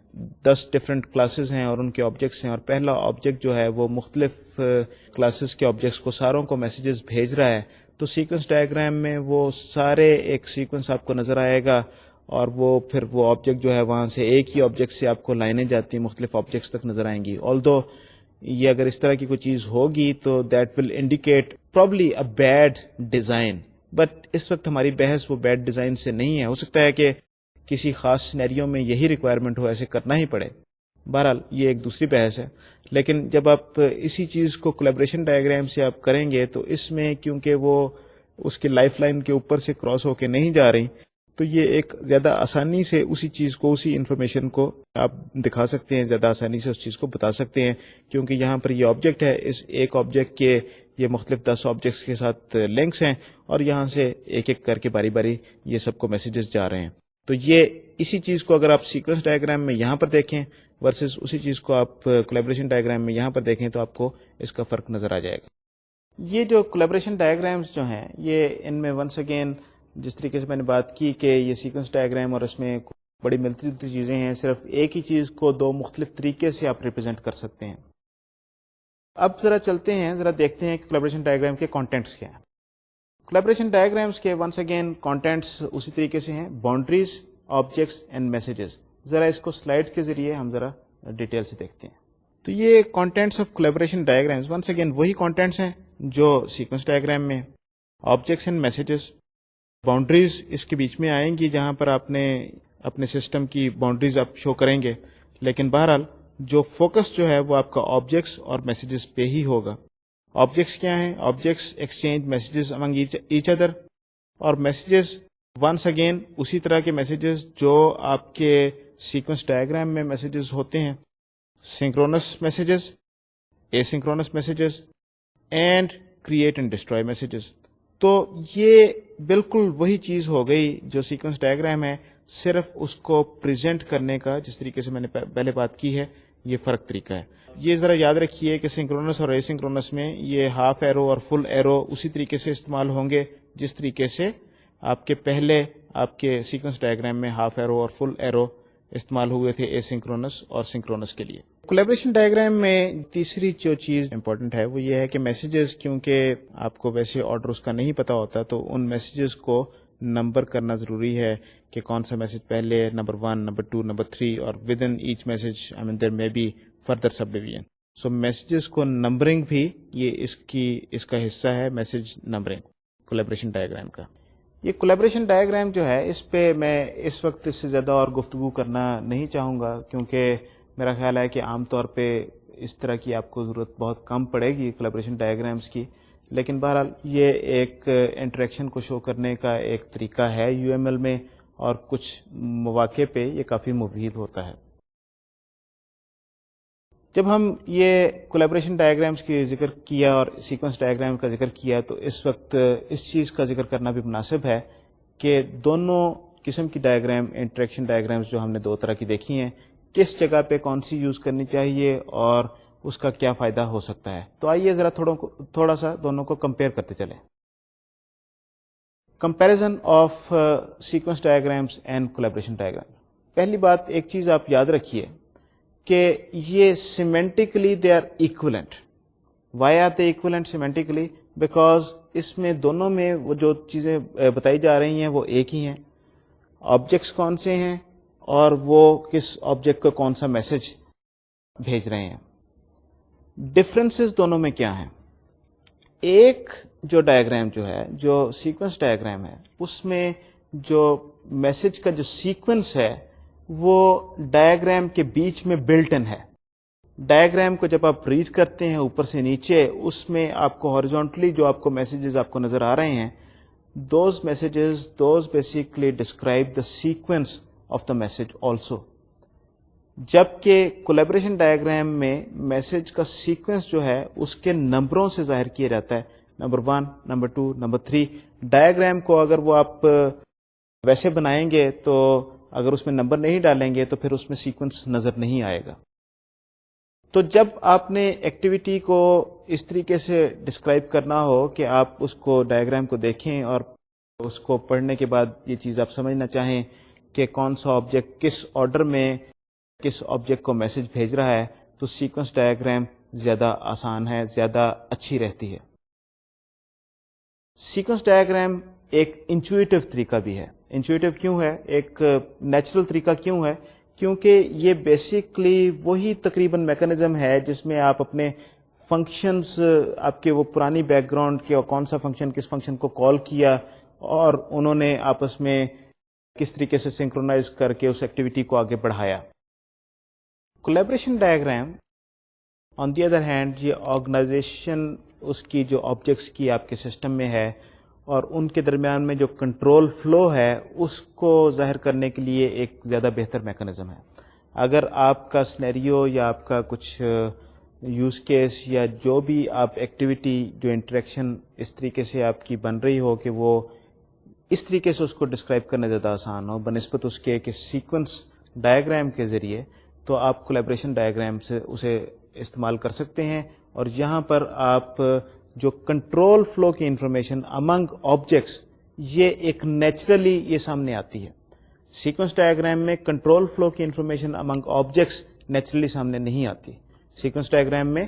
10 ڈفرینٹ کلاسز ہیں اور ان کے آبجیکٹس ہیں, اور پہلا آبجیکٹ جو ہے وہ مختلف کلاسز کے آبجیکٹس کو ساروں کو میسیجز بھیج رہا ہے, تو سیکوینس ڈائیگرام میں وہ سارے ایک سیکوینس آپ کو نظر آئے گا, اور وہ پھر وہ آبجیکٹ جو ہے وہاں سے ایک ہی آبجیکٹ سے آپ کو لائنیں جاتی مختلف آبجیکٹس تک نظر آئیں گی. آلدو یہ اگر اس طرح کی کوئی چیز ہوگی تو that will indicate probably a bad design, but اس وقت ہماری بحث وہ بیڈ ڈیزائن سے نہیں ہے. ہو سکتا ہے کہ کسی خاص سینیریو میں یہی ریکوائرمنٹ ہو, ایسے کرنا ہی پڑے. بہرحال یہ ایک دوسری بحث ہے. لیکن جب آپ اسی چیز کو کولیبریشن ڈائیگرام سے آپ کریں گے تو اس میں کیونکہ وہ اس کے لائف لائن کے اوپر سے کراس ہو کے نہیں جا رہی, تو یہ ایک زیادہ آسانی سے اسی چیز کو, اسی انفارمیشن کو آپ دکھا سکتے ہیں, زیادہ آسانی سے اس چیز کو بتا سکتے ہیں, کیونکہ یہاں پر یہ آبجیکٹ ہے, اس ایک آبجیکٹ کے یہ مختلف 10 آبجیکٹس کے ساتھ لنکس ہیں اور یہاں سے ایک ایک کر کے باری باری یہ سب کو میسیجز جا رہے ہیں. تو یہ اسی چیز کو اگر آپ سیکوینس ڈائیگرام میں یہاں پر دیکھیں ورسز اسی چیز کو آپ کولیبریشن ڈائیگرام میں یہاں پر دیکھیں تو آپ کو اس کا فرق نظر آ جائے گا. یہ جو کولیبریشن ڈائیگرامز جو ہیں یہ ان میں ونس اگین جس طریقے سے میں نے بات کی کہ یہ سیکوینس ڈائیگرام اور اس میں بڑی ملتی جلتی چیزیں ہیں, صرف ایک ہی چیز کو دو مختلف طریقے سے آپ ریپرزینٹ کر سکتے ہیں. اب ذرا چلتے ہیں, ذرا دیکھتے ہیں کہ کولیبریشن ڈائیگرام کے کانٹینٹس کیا ہیں. کولیبریشن ڈائیگرامس کے ونس اگین کانٹینٹس اسی طریقے سے ہیں, باؤنڈریز, آبجیکٹس اینڈ میسیجز. ذرا اس کو سلائڈ کے ذریعے ہم ذرا ڈیٹیل سے دیکھتے ہیں. تو یہ contents of collaboration diagrams once again وہی کانٹینٹس ہیں جو سیکوینس ڈائیگرام میں. آبجیکٹس اینڈ میسیجز, باؤنڈریز اس کے بیچ میں آئیں گی جہاں پر آپ نے اپنے سسٹم کی باؤنڈریز آپ شو کریں گے, لیکن بہرحال جو فوکس جو ہے وہ آپ کا آبجیکٹس اور میسیجز پہ ہی ہوگا. آبجیکٹس کیا ہیں؟ آبجیکٹس ایکسچینج میسیجز امنگ ایچ ادر, اور میسیجز ونس اگین اسی طرح کے میسیجز جو آپ کے سیکوینس ڈائیگرام میں میسیجز ہوتے ہیں, synchronous messages, a synchronous messages and create and destroy messages. تو یہ بالکل وہی چیز ہو گئی جو سیکوینس ڈائیگرام ہے, صرف اس کو پریزنٹ کرنے کا جس طریقے سے میں نے پہلے بات کی ہے یہ فرق طریقہ ہے. یہ ذرا یاد رکھیے کہ سنکرونس اور اے سنکرونس میں یہ ہاف ایرو اور فل ایرو اسی طریقے سے استعمال ہوں گے جس طریقے سے آپ کے پہلے آپ کے سیکوینس ڈائیگرام میں ہاف ایرو اور فل ایرو استعمال ہوئے تھے اے سنکرونس اور سنکرونس کے لیے. کولیبریشن ڈائیگرام میں تیسری جو چیز امپورٹنٹ ہے وہ یہ ہے کہ میسیجز, کیونکہ آپ کو ویسے آرڈر اس کا نہیں پتا ہوتا تو ان میسیجز کو نمبر کرنا ضروری ہے کہ کون سا میسج پہلے, نمبر 1, نمبر 2, نمبر 3, اور within each message there may be further subdivision. So messages کو نمبرنگ بھی یہ اس کا حصہ ہے, میسج نمبرنگ کولیبریشن ڈائیگرام کا. یہ کولیبریشن ڈائیگرام جو ہے اس پہ میں اس وقت اس سے زیادہ اور گفتگو کرنا نہیں چاہوں گا, کیونکہ میرا خیال ہے کہ عام طور پہ اس طرح کی آپ کو ضرورت بہت کم پڑے گی کولیبریشن ڈائیگرامس کی. لیکن بہرحال یہ ایک انٹریکشن کو شو کرنے کا ایک طریقہ ہے یو ایم ایل میں, اور کچھ مواقع پہ یہ کافی مفید ہوتا ہے. جب ہم یہ کولیبریشن ڈائیگرامس کی ذکر کیا اور سیکوینس ڈائیگرام کا ذکر کیا تو اس وقت اس چیز کا ذکر کرنا بھی مناسب ہے کہ دونوں قسم کی ڈائیگرام, انٹریکشن ڈائیگرامس جو ہم نے دو طرح کی دیکھی ہیں, کس جگہ پہ کون سی یوز کرنی چاہیے اور اس کا کیا فائدہ ہو سکتا ہے. تو آئیے ذرا تھوڑا سا دونوں کو کمپیئر کرتے چلیں. Comparison of sequence diagrams and collaboration diagram. پہلی بات ایک چیز آپ یاد رکھیے کہ یہ semantically they are equivalent. Why are they equivalent semantically? Because اس میں دونوں میں وہ جو چیزیں بتائی جا رہی ہیں وہ ایک ہی ہیں. آبجیکٹس کون سے ہیں اور وہ کس آبجیکٹ کو کون سا میسج بھیج رہے ہیں. ڈفرینسز دونوں میں کیا ہیں؟ ایک جو ڈائیگرام جو ہے, جو سیکوینس ڈائیگرام ہے, اس میں جو میسج کا جو سیکوینس ہے وہ ڈائیگرام کے بیچ میں بلٹ ان ہے. ڈائیگرام کو جب آپ ریڈ کرتے ہیں اوپر سے نیچے, اس میں آپ کو ہاریزونٹلی جو آپ کو میسیجز آپ کو نظر آ رہے ہیں, those messages those basically describe the sequence of the message also. جبکہ کولیبریشن ڈائیگرام میں میسج کا سیکوینس جو ہے اس کے نمبروں سے ظاہر کیا جاتا ہے, نمبر 1, نمبر 2, نمبر 3. ڈائیگرام کو اگر وہ آپ ویسے بنائیں گے تو اگر اس میں نمبر نہیں ڈالیں گے تو پھر اس میں سیکوینس نظر نہیں آئے گا. تو جب آپ نے ایکٹیویٹی کو اس طریقے سے ڈسکرائب کرنا ہو کہ آپ اس کو ڈائیگرام کو دیکھیں اور اس کو پڑھنے کے بعد یہ چیز آپ سمجھنا چاہیں کہ کون سا آبجیکٹ کس آرڈر میں کس آبجیکٹ کو میسج بھیج رہا ہے, تو سیکوینس ڈائیگرام زیادہ آسان ہے, زیادہ اچھی رہتی ہے. سیکوینس ڈائیگرام ایک انچویٹو طریقہ بھی ہے. انچویٹو کیوں ہے؟ ایک نیچرل طریقہ کیوں ہے؟ کیونکہ یہ بیسیکلی وہی تقریباً میکانزم ہے جس میں آپ اپنے فنکشنز, آپ کے وہ پرانی بیک گراؤنڈ کے, اور کون سا فنکشن کس فنکشن کو کال کیا اور انہوں نے آپس میں کس طریقے سے سنکرونائز کر کے اس ایکٹیویٹی کو آگے بڑھایا. Collaboration diagram on the other hand یہ آرگنائزیشن اس کی جو آبجیکٹس کی آپ کے سسٹم میں ہے اور ان کے درمیان میں جو کنٹرول فلو ہے اس کو ظاہر کرنے کے لیے ایک زیادہ بہتر میکانزم ہے. اگر آپ کا سنیریو یا آپ کا کچھ یوز کیس یا جو بھی آپ ایکٹیویٹی جو انٹریکشن اس طریقے سے آپ کی بن رہی ہو کہ وہ اس طریقے سے اس کو ڈسکرائب کرنا زیادہ آسان ہو بنسبت اس کے کہ سیکوینس ڈائیگرام کے ذریعے، تو آپ کولیبریشن ڈائیگرام سے اسے استعمال کر سکتے ہیں. اور یہاں پر آپ جو کنٹرول فلو کی انفارمیشن امنگ آبجیکٹس، یہ ایک نیچرلی یہ سامنے آتی ہے. سیکوینس ڈائیگرام میں کنٹرول فلو کی انفارمیشن امنگ آبجیکٹس نیچرلی سامنے نہیں آتی. سیکوینس ڈائیگرام میں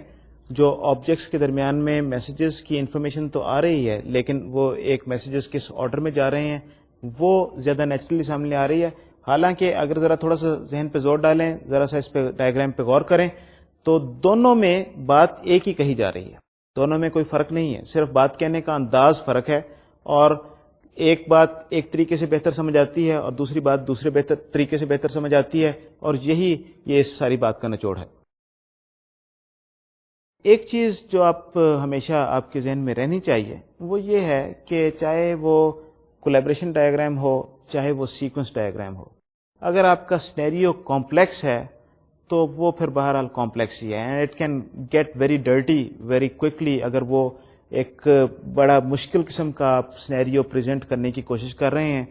جو آبجیکٹس کے درمیان میں میسیجز کی انفارمیشن تو آ رہی ہے، لیکن وہ ایک میسیجز کس آرڈر میں جا رہے ہیں وہ زیادہ نیچرلی سامنے آ رہی ہے. حالانکہ اگر ذرا تھوڑا سا ذہن پہ زور ڈالیں، ذرا سا اس پہ ڈائیگرام پہ غور کریں، تو دونوں میں بات ایک ہی کہی جا رہی ہے. دونوں میں کوئی فرق نہیں ہے، صرف بات کہنے کا انداز فرق ہے. اور ایک بات ایک طریقے سے بہتر سمجھ آتی ہے اور دوسری بات دوسرے بہتر طریقے سے بہتر سمجھ آتی ہے، اور یہی یہ اس ساری بات کا نچوڑ ہے. ایک چیز جو آپ ہمیشہ آپ کے ذہن میں رہنی چاہیے وہ یہ ہے کہ چاہے وہ کولیبریشن ڈائیگرام ہو چاہے وہ سیکوینس ڈائیگرام ہو، اگر آپ کا سینیریو کمپلیکس ہے تو وہ پھر بہرحال کمپلیکس ہی ہے. And it can get very dirty very quickly. اگر وہ ایک بڑا مشکل قسم کا آپ سینیریو پریزنٹ کرنے کی کوشش کر رہے ہیں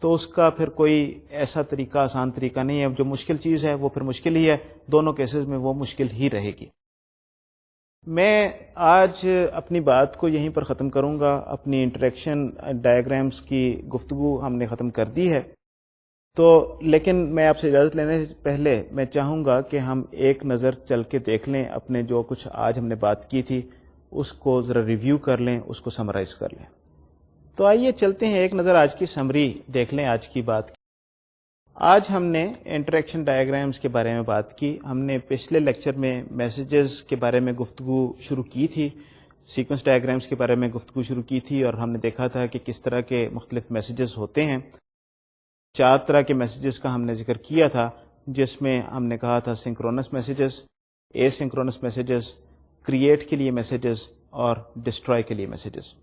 تو اس کا پھر کوئی ایسا طریقہ آسان طریقہ نہیں ہے. جو مشکل چیز ہے وہ پھر مشکل ہی ہے، دونوں کیسز میں وہ مشکل ہی رہے گی. میں آج اپنی بات کو یہیں پر ختم کروں گا. اپنی انٹریکشن ڈائیگرامز کی گفتگو ہم نے ختم کر دی ہے. تو لیکن میں آپ سے اجازت لینے سے پہلے میں چاہوں گا کہ ہم ایک نظر چل کے دیکھ لیں اپنے جو کچھ آج ہم نے بات کی تھی اس کو ذرا ریویو کر لیں، اس کو سمرائز کر لیں. تو آئیے چلتے ہیں ایک نظر آج کی سمری دیکھ لیں آج کی بات. آج ہم نے انٹریکشن ڈائیگرامز کے بارے میں بات کی. ہم نے پچھلے لیکچر میں میسیجز کے بارے میں گفتگو شروع کی تھی، سیکوینس ڈائیگرامز کے بارے میں گفتگو شروع کی تھی، اور ہم نے دیکھا تھا کہ کس طرح کے مختلف میسیجز ہوتے ہیں. 4 طرح کے میسیجز کا ہم نے ذکر کیا تھا، جس میں ہم نے کہا تھا سنکرونس میسیجز، اے سنکرونس میسیجز، کریٹ کے لیے میسیجز اور ڈسٹرائے کے لیے میسیجز.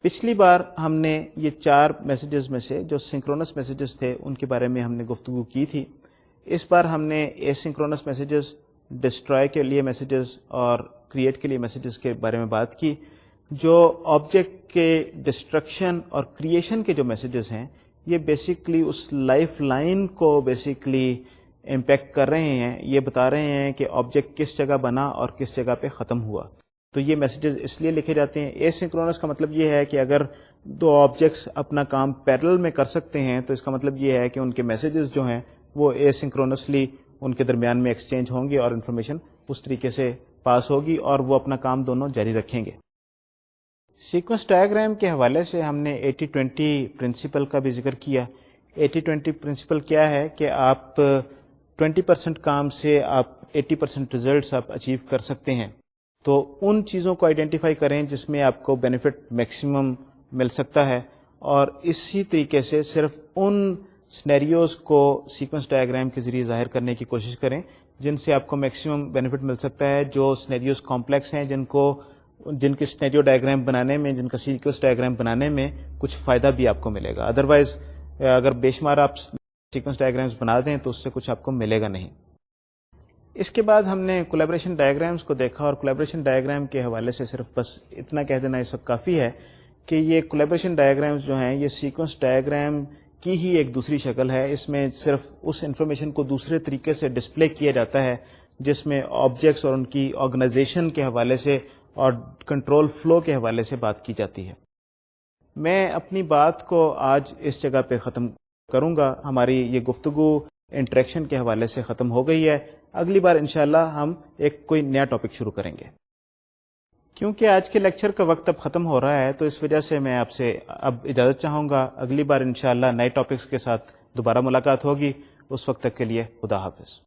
پچھلی بار ہم نے یہ 4 میسیجز میں سے جو سنکرونس میسیجز تھے ان کے بارے میں ہم نے گفتگو کی تھی. اس بار ہم نے اے سنکرونس میسیجز، ڈسٹرائے کے لیے میسیجز اور کریٹ کے لیے میسیجز کے بارے میں بات کی. جو آبجیکٹ کے ڈسٹرکشن اور کریشن کے جو میسیجز ہیں یہ بیسیکلی اس لائف لائن کو بیسیکلی امپیکٹ کر رہے ہیں. یہ بتا رہے ہیں کہ آبجیکٹ کس جگہ بنا اور کس جگہ پہ ختم ہوا. تو یہ میسیجز اس لیے لکھے جاتے ہیں. اے سنکرونس کا مطلب یہ ہے کہ اگر 2 آبجیکٹس اپنا کام پیرل میں کر سکتے ہیں تو اس کا مطلب یہ ہے کہ ان کے میسیجز جو ہیں وہ اے سنکرونسلی ان کے درمیان میں ایکسچینج ہوں گے اور انفارمیشن اس طریقے سے پاس ہوگی اور وہ اپنا کام دونوں جاری رکھیں گے. سیکوینس ڈائیگرام کے حوالے سے ہم نے 80-20 پرنسپل کا بھی ذکر کیا. 80-20 پرنسپل کیا ہے کہ آپ 20% کام سے آپ 80% ریزلٹس آپ اچیو کر سکتے ہیں. تو ان چیزوں کو آئیڈینٹیفائی کریں جس میں آپ کو بینیفٹ میکسیمم مل سکتا ہے، اور اسی طریقے سے صرف ان سینیریوز کو سیکوینس ڈائیگرام کے ذریعے ظاہر کرنے کی کوشش کریں جن سے آپ کو میکسیمم بینیفٹ مل سکتا ہے. جو سینیریوز کمپلیکس ہیں، جن کے سینیریو ڈائیگرام بنانے میں، جن کا سیکوینس ڈائیگرام بنانے میں کچھ فائدہ بھی آپ کو ملے گا. ادروائز اگر بے شمار آپ سیکوینس ڈائیگرامز بنا دیں تو اس سے کچھ آپ کو ملے گا نہیں. اس کے بعد ہم نے کولیبریشن ڈائیگرامز کو دیکھا، اور کولیبریشن ڈائیگرام کے حوالے سے صرف بس اتنا کہہ دینا یہ سب کافی ہے کہ یہ کولیبریشن ڈائیگرامز جو ہیں یہ سیکوینس ڈائیگرام کی ہی ایک دوسری شکل ہے. اس میں صرف اس انفارمیشن کو دوسرے طریقے سے ڈسپلے کیا جاتا ہے جس میں آبجیکٹس اور ان کی آرگنائزیشن کے حوالے سے اور کنٹرول فلو کے حوالے سے بات کی جاتی ہے. میں اپنی بات کو آج اس جگہ پہ ختم کروں گا. ہماری یہ گفتگو انٹریکشن کے حوالے سے ختم ہو گئی ہے. اگلی بار انشاءاللہ ہم ایک کوئی نیا ٹاپک شروع کریں گے. کیونکہ آج کے لیکچر کا وقت اب ختم ہو رہا ہے تو اس وجہ سے میں آپ سے اب اجازت چاہوں گا. اگلی بار انشاءاللہ نئے ٹاپکس کے ساتھ دوبارہ ملاقات ہوگی. اس وقت تک کے لیے خدا حافظ.